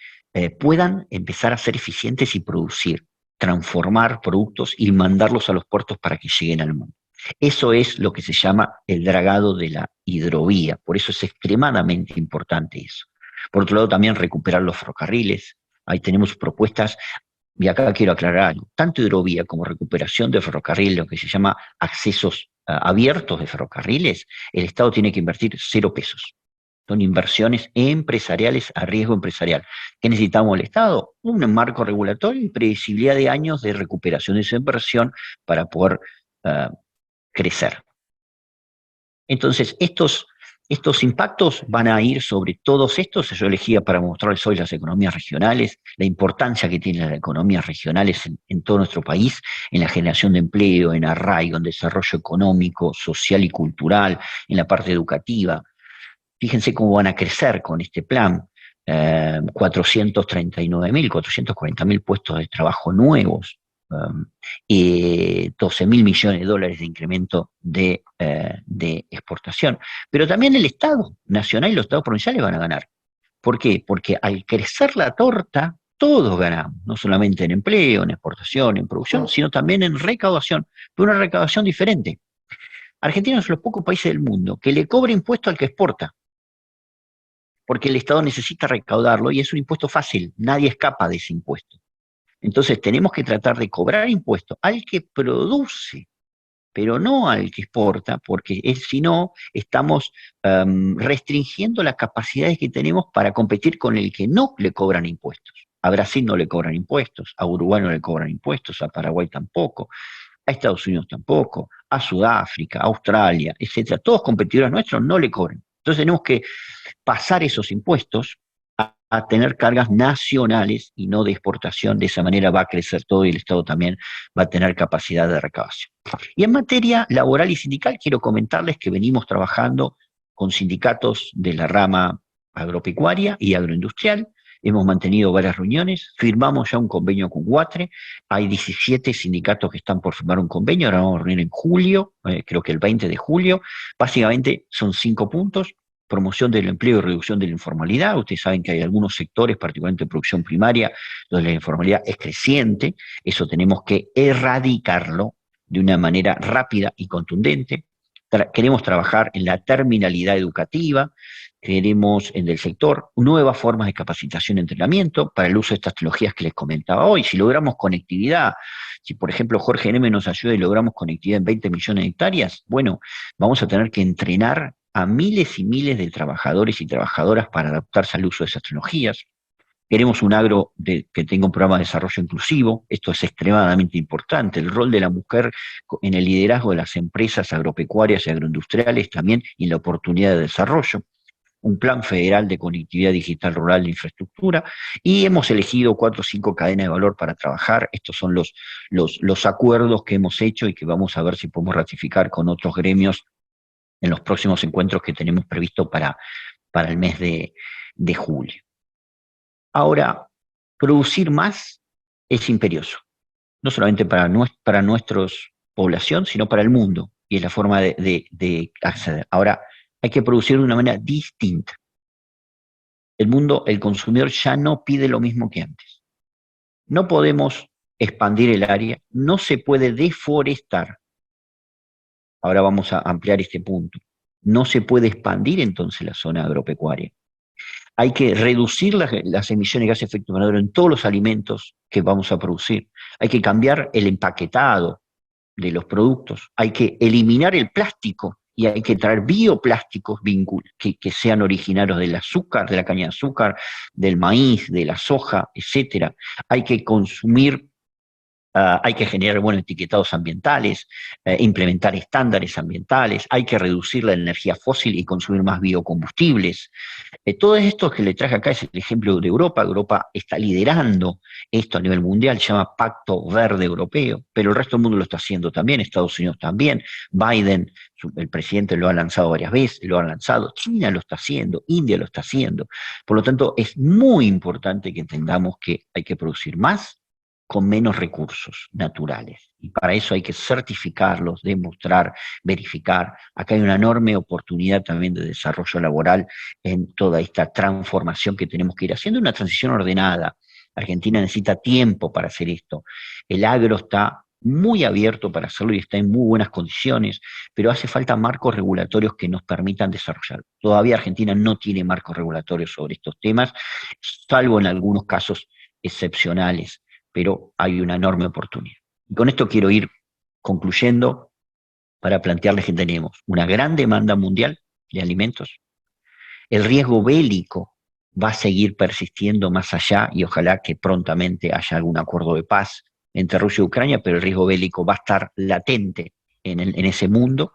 puedan empezar a ser eficientes y producir, transformar productos y mandarlos a los puertos para que lleguen al mundo. Eso es lo que se llama el dragado de la hidrovía, por eso es extremadamente importante eso. Por otro lado, también recuperar los ferrocarriles. Ahí tenemos propuestas, y acá quiero aclarar algo, tanto hidrovía como recuperación de ferrocarril, lo que se llama accesos abiertos de ferrocarriles, el Estado tiene que invertir 0 pesos. Son inversiones empresariales a riesgo empresarial. ¿Qué necesitamos el Estado? Un marco regulatorio y previsibilidad de años de recuperación de esa inversión para poder crecer. Entonces, estos impactos van a ir sobre todos estos. Yo elegía para mostrarles hoy las economías regionales, la importancia que tienen las economías regionales en todo nuestro país, en la generación de empleo, en arraigo, en desarrollo económico, social y cultural, en la parte educativa. Fíjense cómo van a crecer con este plan, 439.000, 440.000 puestos de trabajo nuevos, 12.000 millones de dólares de incremento de exportación. Pero también el Estado nacional y los Estados provinciales van a ganar. ¿Por qué? Porque al crecer la torta, todos ganamos, no solamente en empleo, en exportación, en producción, sino también en recaudación, pero una recaudación diferente. Argentina es uno de los pocos países del mundo que le cobra impuesto al que exporta, porque el Estado necesita recaudarlo y es un impuesto fácil, nadie escapa de ese impuesto. Entonces tenemos que tratar de cobrar impuestos al que produce, pero no al que exporta, porque si no estamos restringiendo las capacidades que tenemos para competir con el que no le cobran impuestos. A Brasil no le cobran impuestos, a Uruguay no le cobran impuestos, a Paraguay tampoco, a Estados Unidos tampoco, a Sudáfrica, a Australia, etcétera. Todos competidores nuestros no le cobran. Entonces tenemos que pasar esos impuestos a tener cargas nacionales y no de exportación. De esa manera va a crecer todo y el Estado también va a tener capacidad de recaudación. Y en materia laboral y sindical, quiero comentarles que venimos trabajando con sindicatos de la rama agropecuaria y agroindustrial. Hemos mantenido varias reuniones, firmamos ya un convenio con UATRE, hay 17 sindicatos que están por firmar un convenio, ahora vamos a reunir en julio, creo que el 20 de julio, básicamente son 5 puntos. Promoción del empleo y reducción de la informalidad. Ustedes saben que hay algunos sectores, particularmente producción primaria, donde la informalidad es creciente. Eso tenemos que erradicarlo de una manera rápida y contundente. Queremos trabajar en la terminalidad educativa, queremos en el sector nuevas formas de capacitación y entrenamiento para el uso de estas tecnologías que les comentaba hoy. Si logramos conectividad, si por ejemplo Jorge Neme nos ayuda y logramos conectividad en 20 millones de hectáreas, bueno, vamos a tener que entrenar a miles y miles de trabajadores y trabajadoras para adaptarse al uso de esas tecnologías. Queremos un agro que tenga un programa de desarrollo inclusivo, esto es extremadamente importante, el rol de la mujer en el liderazgo de las empresas agropecuarias y agroindustriales también y en la oportunidad de desarrollo, un plan federal de conectividad digital rural de infraestructura, y hemos elegido 4 o 5 cadenas de valor para trabajar. Estos son los acuerdos que hemos hecho y que vamos a ver si podemos ratificar con otros gremios en los próximos encuentros que tenemos previsto para el mes de julio. Ahora, producir más es imperioso, no solamente para nuestra población, sino para el mundo, y es la forma de acceder. Ahora, hay que producir de una manera distinta. El mundo, el consumidor ya no pide lo mismo que antes. No podemos expandir el área, no se puede deforestar. Ahora vamos a ampliar este punto. No se puede expandir entonces la zona agropecuaria. Hay que reducir las emisiones de gases de efecto invernadero en todos los alimentos que vamos a producir. Hay que cambiar el empaquetado de los productos. Hay que eliminar el plástico y hay que traer bioplásticos que sean originarios del azúcar, de la caña de azúcar, del maíz, de la soja, etcétera. Hay que consumir, hay que generar buenos etiquetados ambientales, implementar estándares ambientales, hay que reducir la energía fósil y consumir más biocombustibles. Todo esto que le traje acá es el ejemplo de Europa. Europa está liderando esto a nivel mundial, se llama Pacto Verde Europeo, pero el resto del mundo lo está haciendo también, Estados Unidos también, Biden, el presidente lo ha lanzado varias veces, lo ha lanzado, China lo está haciendo, India lo está haciendo. Por lo tanto, es muy importante que entendamos que hay que producir más con menos recursos naturales. Y para eso hay que certificarlos, demostrar, verificar. Acá hay una enorme oportunidad también de desarrollo laboral en toda esta transformación que tenemos que ir haciendo, una transición ordenada. Argentina necesita tiempo para hacer esto. El agro está muy abierto para hacerlo y está en muy buenas condiciones, pero hace falta marcos regulatorios que nos permitan desarrollarlo. Todavía Argentina no tiene marcos regulatorios sobre estos temas, salvo en algunos casos excepcionales, pero hay una enorme oportunidad. Y con esto quiero ir concluyendo para plantearles que tenemos una gran demanda mundial de alimentos. El riesgo bélico va a seguir persistiendo más allá y ojalá que prontamente haya algún acuerdo de paz entre Rusia y Ucrania, pero el riesgo bélico va a estar latente en ese mundo.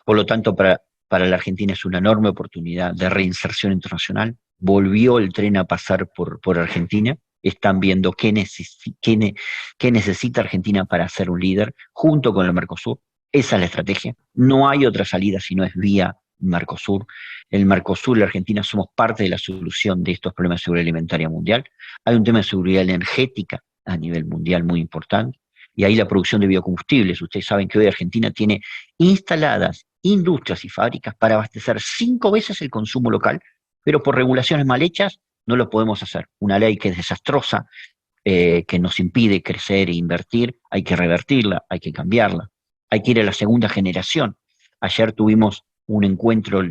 Por lo tanto, para la Argentina es una enorme oportunidad de reinserción internacional. Volvió el tren a pasar por Argentina. Están viendo qué necesita Argentina para ser un líder, junto con el Mercosur. Esa es la estrategia. No hay otra salida si no es vía Mercosur. El Mercosur y la Argentina somos parte de la solución de estos problemas de seguridad alimentaria mundial. Hay un tema de seguridad energética a nivel mundial muy importante. Y ahí la producción de biocombustibles. Ustedes saben que hoy Argentina tiene instaladas industrias y fábricas para abastecer 5 veces el consumo local, pero por regulaciones mal hechas no lo podemos hacer. Una ley que es desastrosa, que nos impide crecer e invertir, hay que revertirla, hay que cambiarla. Hay que ir a la segunda generación. Ayer tuvimos un encuentro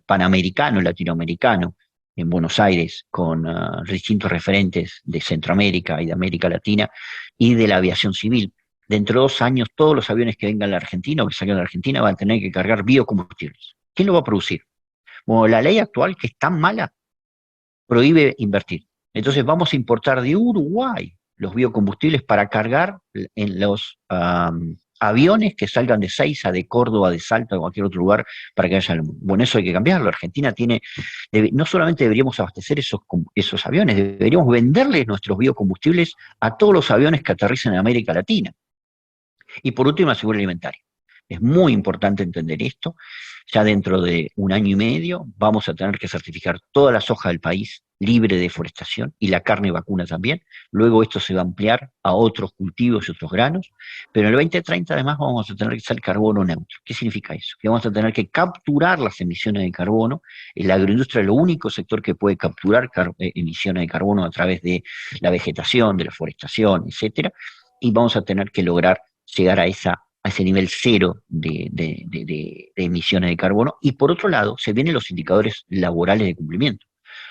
panamericano, latinoamericano, en Buenos Aires, con distintos referentes de Centroamérica y de América Latina y de la aviación civil. Dentro de 2 años, todos los aviones que vengan a la Argentina o que salgan a la Argentina van a tener que cargar biocombustibles. ¿Quién lo va a producir? Bueno, la ley actual, que es tan mala, prohíbe invertir. Entonces vamos a importar de Uruguay los biocombustibles para cargar en los aviones que salgan de Seiza, de Córdoba, de Salta, o cualquier otro lugar para que haya. Bueno, eso hay que cambiarlo. Argentina no solamente deberíamos abastecer esos aviones, deberíamos venderles nuestros biocombustibles a todos los aviones que aterricen en América Latina. Y por último, la seguridad alimentaria. Es muy importante entender esto. Ya dentro de 1 año y medio vamos a tener que certificar toda la soja del país libre de deforestación y la carne vacuna también. Luego esto se va a ampliar a otros cultivos y otros granos. Pero en el 2030 además vamos a tener que ser carbono neutro. ¿Qué significa eso? Que vamos a tener que capturar las emisiones de carbono. La agroindustria es el único sector que puede capturar emisiones de carbono a través de la vegetación, de la forestación, etcétera. Y vamos a tener que lograr llegar a ese nivel cero de emisiones de carbono. Y por otro lado, se vienen los indicadores laborales de cumplimiento.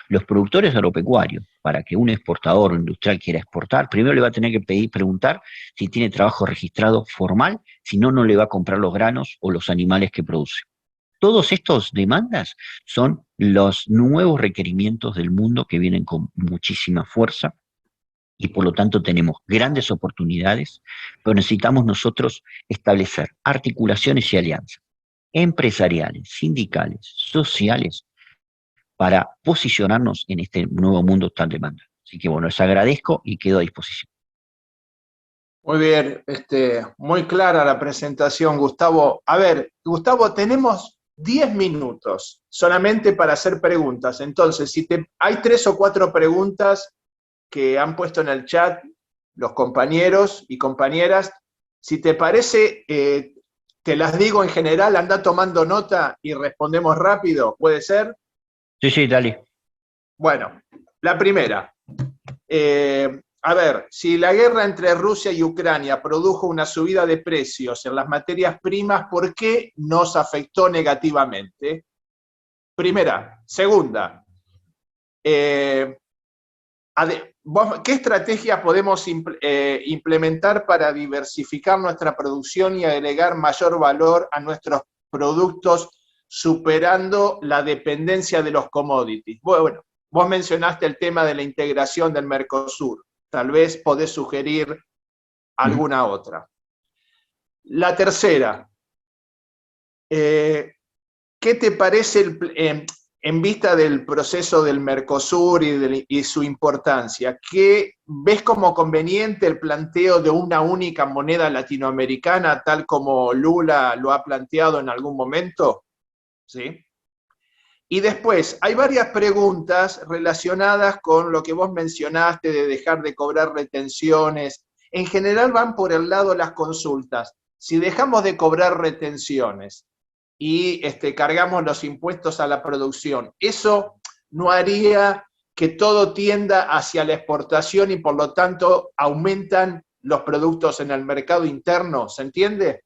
Los productores agropecuarios, para que un exportador o industrial quiera exportar, primero le va a tener que preguntar si tiene trabajo registrado formal, si no, no le va a comprar los granos o los animales que produce. Todas estas demandas son los nuevos requerimientos del mundo que vienen con muchísima fuerza. Y por lo tanto tenemos grandes oportunidades, pero necesitamos nosotros establecer articulaciones y alianzas empresariales, sindicales, sociales, para posicionarnos en este nuevo mundo tan demandado. Así que bueno, les agradezco y quedo a disposición. Muy bien, muy clara la presentación, Gustavo. A ver, Gustavo, tenemos 10 minutos solamente para hacer preguntas. Entonces, hay 3 o 4 preguntas que han puesto en el chat los compañeros y compañeras. Si te parece, te las digo en general, anda tomando nota y respondemos rápido, ¿puede ser? Sí, dale. Bueno, la primera. A ver, si la guerra entre Rusia y Ucrania produjo una subida de precios en las materias primas, ¿por qué nos afectó negativamente? Primera. Segunda, ¿qué estrategias podemos implementar para diversificar nuestra producción y agregar mayor valor a nuestros productos, superando la dependencia de los commodities? Bueno, vos mencionaste el tema de la integración del Mercosur. Tal vez podés sugerir alguna otra. La tercera, ¿qué te parece en vista del proceso del Mercosur y su importancia? ¿Qué ves como conveniente el planteo de una única moneda latinoamericana, tal como Lula lo ha planteado en algún momento? ¿Sí? Y después, hay varias preguntas relacionadas con lo que vos mencionaste de dejar de cobrar retenciones. En general van por el lado de las consultas. Si dejamos de cobrar retenciones y cargamos los impuestos a la producción, ¿eso no haría que todo tienda hacia la exportación y por lo tanto aumentan los productos en el mercado interno? ¿Se entiende?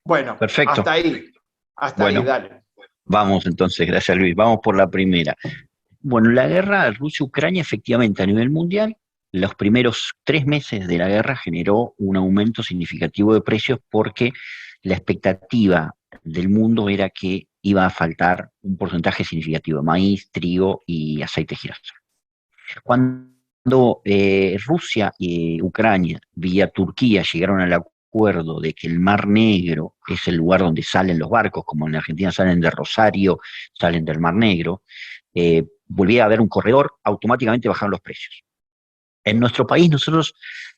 Bueno, perfecto. hasta ahí. Hasta bueno, ahí, dale. Vamos entonces, gracias Luis. Vamos por la primera. Bueno, la guerra Rusia-Ucrania efectivamente a nivel mundial, los primeros 3 meses de la guerra generó un aumento significativo de precios porque la expectativa del mundo era que iba a faltar un porcentaje significativo de maíz, trigo y aceite de girasol. Cuando Rusia y Ucrania vía Turquía llegaron al acuerdo de que el Mar Negro es el lugar donde salen los barcos, como en Argentina salen de Rosario, salen del Mar Negro, volvía a haber un corredor, automáticamente bajaron los precios. En nuestro país, nosotros,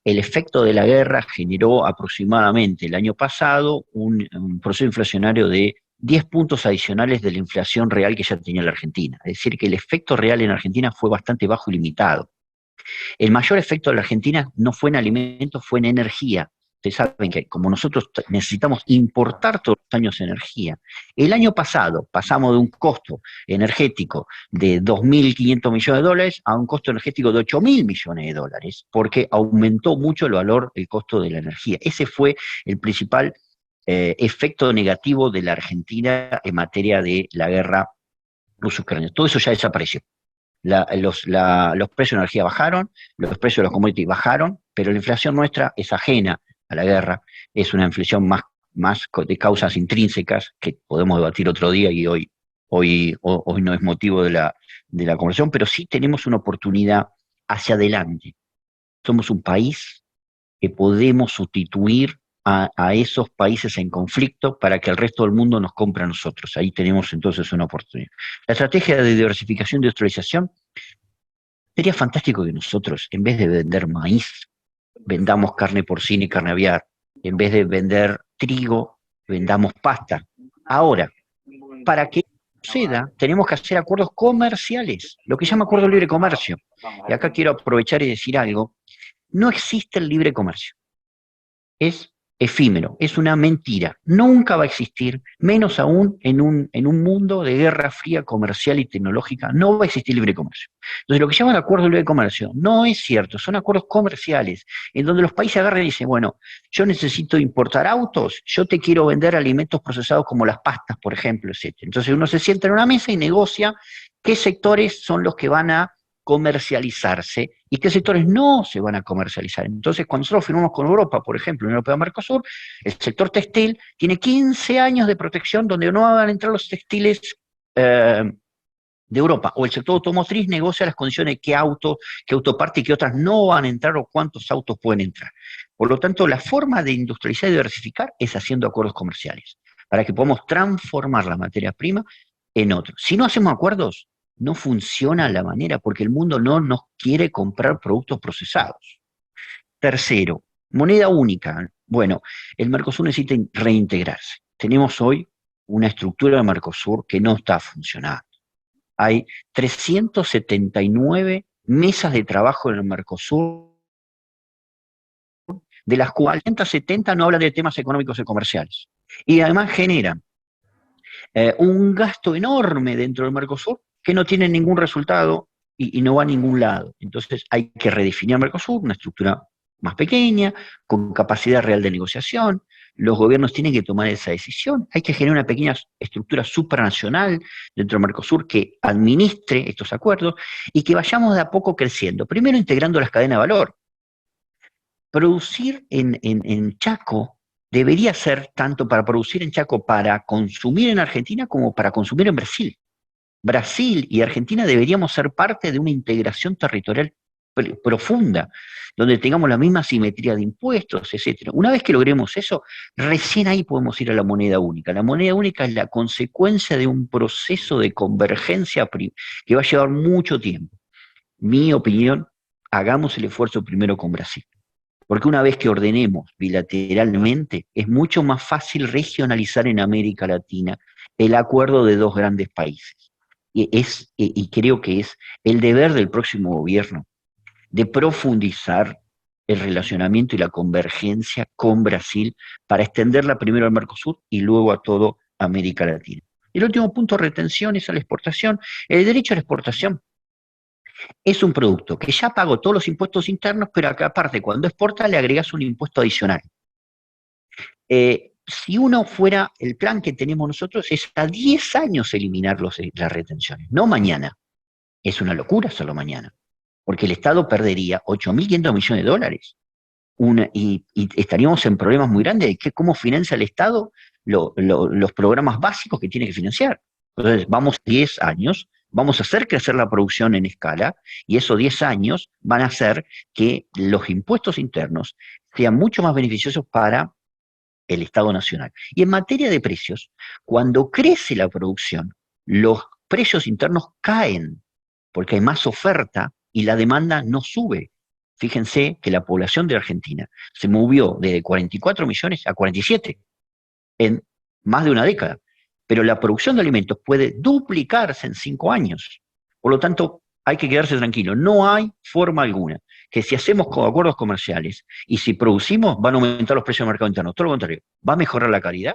el efecto de la guerra generó aproximadamente el año pasado un proceso inflacionario de 10 puntos adicionales de la inflación real que ya tenía la Argentina. Es decir, que el efecto real en Argentina fue bastante bajo y limitado. El mayor efecto de la Argentina no fue en alimentos, fue en energía. Ustedes saben que como nosotros necesitamos importar todos los años energía, el año pasado pasamos de un costo energético de 2.500 millones de dólares a un costo energético de 8.000 millones de dólares, porque aumentó mucho el valor, el costo de la energía. Ese fue el principal efecto negativo de la Argentina en materia de la guerra ruso-ucraniana. Todo eso ya desapareció. Los precios de energía bajaron, los precios de los commodities bajaron, pero la inflación nuestra es ajena a la guerra, es una inflación más de causas intrínsecas que podemos debatir otro día y hoy no es motivo de la conversación, pero sí tenemos una oportunidad hacia adelante. Somos un país que podemos sustituir a esos países en conflicto para que el resto del mundo nos compre a nosotros. Ahí tenemos entonces una oportunidad. La estrategia de diversificación e industrialización, sería fantástico que nosotros, en vez de vender maíz, vendamos carne porcina y carne aviar. En vez de vender trigo, vendamos pasta. Ahora, para que suceda, tenemos que hacer acuerdos comerciales, lo que se llama acuerdo de libre comercio. Y acá quiero aprovechar y decir algo. No existe el libre comercio. Es efímero, es una mentira. Nunca va a existir, menos aún en un mundo de guerra fría comercial y tecnológica, no va a existir libre comercio. Entonces, lo que llaman acuerdo de libre comercio no es cierto, son acuerdos comerciales, en donde los países agarran y dicen, bueno, yo necesito importar autos, yo te quiero vender alimentos procesados como las pastas, por ejemplo, etc. Entonces uno se sienta en una mesa y negocia qué sectores son los que van a comercializarse y qué sectores no se van a comercializar. Entonces, cuando nosotros firmamos con Europa, por ejemplo, en Europea Mercosur, el sector textil tiene 15 años de protección donde no van a entrar los textiles de Europa, o el sector automotriz negocia las condiciones de qué autoparte y qué otras no van a entrar o cuántos autos pueden entrar. Por lo tanto, la forma de industrializar y diversificar es haciendo acuerdos comerciales, para que podamos transformar la materia prima en otro. Si no hacemos acuerdos, no funciona la manera, porque el mundo no nos quiere comprar productos procesados. Tercero, moneda única. Bueno, el Mercosur necesita reintegrarse. Tenemos hoy una estructura de Mercosur que no está funcionando. Hay 379 mesas de trabajo en el Mercosur, de las cuales 170 no hablan de temas económicos y comerciales. Y además generan un gasto enorme dentro del Mercosur que no tienen ningún resultado y no va a ningún lado. Entonces hay que redefinir Mercosur, una estructura más pequeña, con capacidad real de negociación. Los gobiernos tienen que tomar esa decisión. Hay que generar una pequeña estructura supranacional dentro de Mercosur que administre estos acuerdos y que vayamos de a poco creciendo. Primero integrando las cadenas de valor. Producir en Chaco debería ser tanto para producir en Chaco para consumir en Argentina como para consumir en Brasil. Brasil y Argentina deberíamos ser parte de una integración territorial profunda, donde tengamos la misma simetría de impuestos, etc. Una vez que logremos eso, recién ahí podemos ir a la moneda única. La moneda única es la consecuencia de un proceso de convergencia que va a llevar mucho tiempo. Mi opinión, hagamos el esfuerzo primero con Brasil. Porque una vez que ordenemos bilateralmente, es mucho más fácil regionalizar en América Latina el acuerdo de dos grandes países. Y creo que es el deber del próximo gobierno de profundizar el relacionamiento y la convergencia con Brasil para extenderla primero al Mercosur y luego a toda América Latina. El último punto, retención, es a la exportación. El derecho a la exportación es un producto que ya pagó todos los impuestos internos, pero que aparte cuando exporta le agregas un impuesto adicional. Si uno fuera, el plan que tenemos nosotros es a 10 años eliminar las retenciones, no mañana. Es una locura hacerlo mañana, porque el Estado perdería 8.500 millones de dólares. Y estaríamos en problemas muy grandes de cómo financia el Estado los programas básicos que tiene que financiar. Entonces, vamos 10 años, vamos a hacer crecer la producción en escala, y esos 10 años van a hacer que los impuestos internos sean mucho más beneficiosos para el Estado Nacional. Y en materia de precios, cuando crece la producción, los precios internos caen, porque hay más oferta y la demanda no sube. Fíjense que la población de Argentina se movió de 44 millones a 47 en más de una década, pero la producción de alimentos puede duplicarse en 5 años. Por lo tanto, hay que quedarse tranquilo. No hay forma alguna que si hacemos acuerdos comerciales y si producimos van a aumentar los precios del mercado interno. Todo lo contrario, va a mejorar la calidad,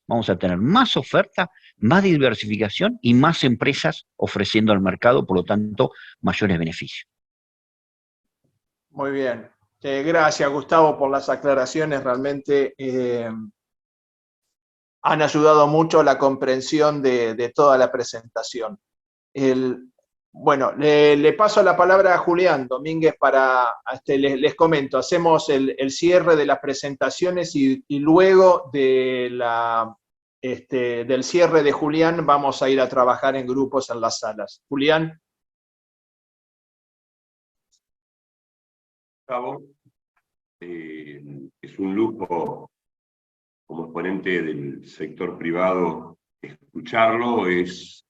vamos a tener más oferta, más diversificación y más empresas ofreciendo al mercado, por lo tanto, mayores beneficios. Muy bien. Gracias, Gustavo, por las aclaraciones. Realmente han ayudado mucho a la comprensión de toda la presentación. Bueno, le paso la palabra a Julián Domínguez para, les comento, hacemos el cierre de las presentaciones y luego del cierre de Julián vamos a ir a trabajar en grupos en las salas. Julián. Gustavo, es un lujo como exponente del sector privado escucharlo, es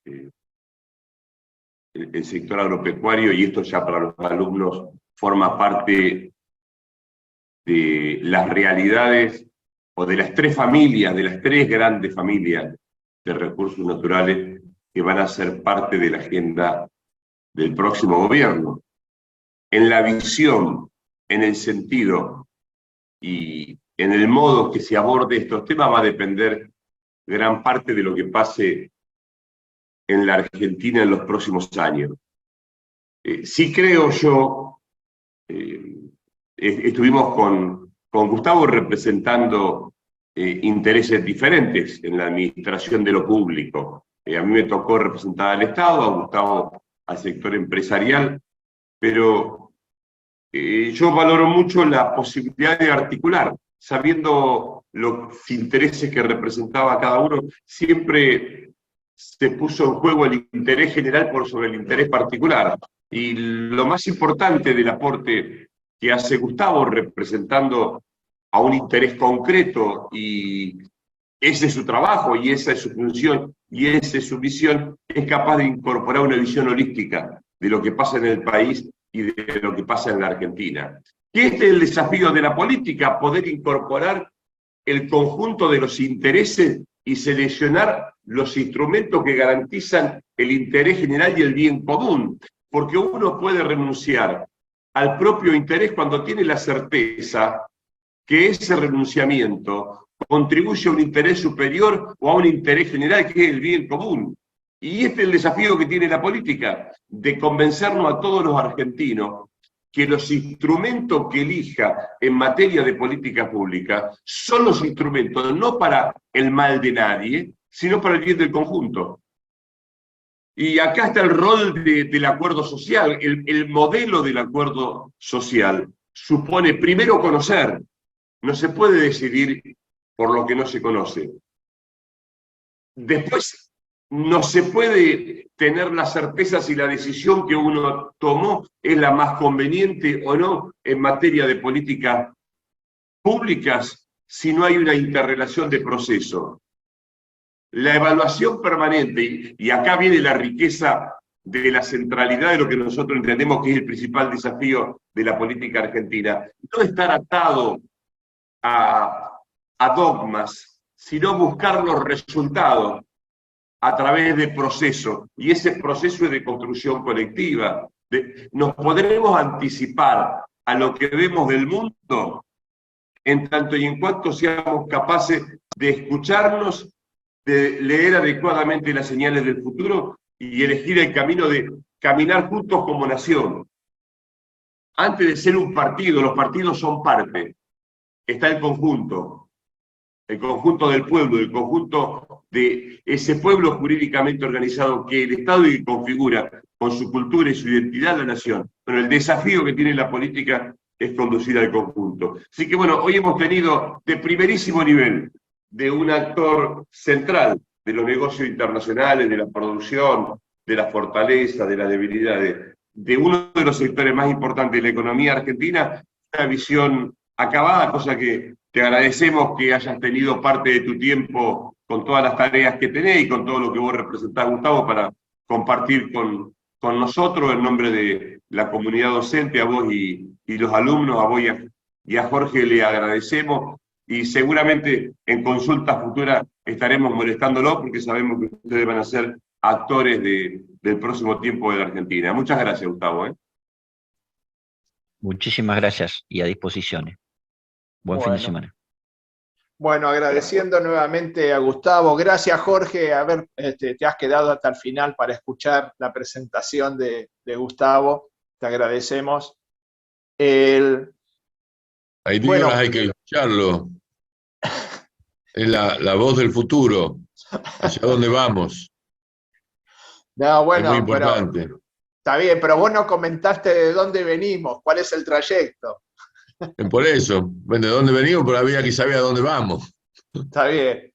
el sector agropecuario, y esto ya para los alumnos forma parte de las realidades o de las tres familias, de las tres grandes familias de recursos naturales que van a ser parte de la agenda del próximo gobierno. En la visión, en el sentido y en el modo que se aborde estos temas va a depender gran parte de lo que pase en la Argentina en los próximos años. Sí creo yo, estuvimos con Gustavo representando intereses diferentes en la administración de lo público. A mí me tocó representar al Estado, a Gustavo al sector empresarial, pero yo valoro mucho la posibilidad de articular, sabiendo los intereses que representaba cada uno. Siempre se puso en juego el interés general por sobre el interés particular. Y lo más importante del aporte que hace Gustavo, representando a un interés concreto, y ese es su trabajo, y esa es su función, y esa es su visión, es capaz de incorporar una visión holística de lo que pasa en el país y de lo que pasa en la Argentina. Que este es el desafío de la política, poder incorporar el conjunto de los intereses y seleccionar los instrumentos que garantizan el interés general y el bien común, porque uno puede renunciar al propio interés cuando tiene la certeza que ese renunciamiento contribuye a un interés superior o a un interés general que es el bien común. Y este es el desafío que tiene la política, de convencernos a todos los argentinos que los instrumentos que elija en materia de política pública son los instrumentos no para el mal de nadie, sino para el bien del conjunto. Y acá está el rol del acuerdo social. El modelo del acuerdo social supone primero conocer. No se puede decidir por lo que no se conoce. Después, no se puede tener la certeza si la decisión que uno tomó es la más conveniente o no en materia de políticas públicas si no hay una interrelación de proceso. La evaluación permanente, y acá viene la riqueza de la centralidad de lo que nosotros entendemos que es el principal desafío de la política argentina, no estar atado a dogmas, sino buscar los resultados a través de procesos, y ese proceso es de construcción colectiva. Nos podremos anticipar a lo que vemos del mundo en tanto y en cuanto seamos capaces de escucharnos, de leer adecuadamente las señales del futuro y elegir el camino de caminar juntos como nación. Antes de ser un partido, los partidos son parte, está el conjunto del pueblo, el conjunto de ese pueblo jurídicamente organizado que el Estado configura con su cultura y su identidad la nación. Pero el desafío que tiene la política es conducir al conjunto. Así que bueno, hoy hemos tenido de primerísimo nivel de un actor central de los negocios internacionales, de la producción, de la fortaleza, de las debilidades, de uno de los sectores más importantes de la economía argentina, una visión acabada, cosa que te agradecemos que hayas tenido parte de tu tiempo con todas las tareas que tenés y con todo lo que vos representás, Gustavo, para compartir con nosotros en nombre de la comunidad docente, a vos y los alumnos, a vos y a Jorge le agradecemos. Y seguramente en consultas futuras estaremos molestándolo porque sabemos que ustedes van a ser actores del próximo tiempo de la Argentina. Muchas gracias, Gustavo. Muchísimas gracias y a disposición. Buen fin de semana. Bueno, agradeciendo nuevamente a Gustavo. Gracias, Jorge, te has quedado hasta el final para escuchar la presentación de Gustavo. Te agradecemos. Hay días hay que escucharlo. Es la voz del futuro. ¿Hacia dónde vamos? No, bueno, es muy importante. Pero, está bien, pero vos no comentaste de dónde venimos, cuál es el trayecto. Por eso, bueno, de dónde venimos, pero había que saber a dónde vamos. Está bien.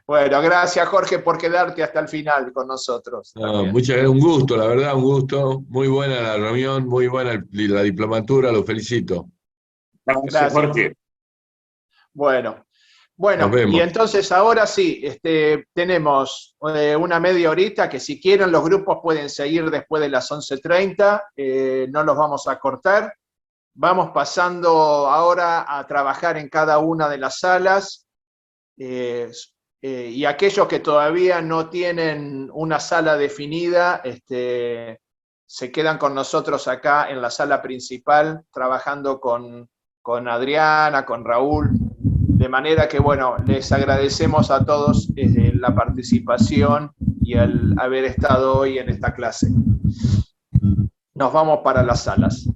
Bueno, gracias, Jorge, por quedarte hasta el final con nosotros. No, un gusto, la verdad, un gusto. Muy buena la reunión, muy buena la diplomatura, lo felicito. Gracias, Jorge. Bueno, y entonces ahora sí, tenemos una media horita que si quieren los grupos pueden seguir después de las 11:30, no los vamos a cortar. Vamos pasando ahora a trabajar en cada una de las salas y aquellos que todavía no tienen una sala definida, se quedan con nosotros acá en la sala principal trabajando con Adriana, con Raúl. De manera que, bueno, les agradecemos a todos la participación y el haber estado hoy en esta clase. Nos vamos para las salas.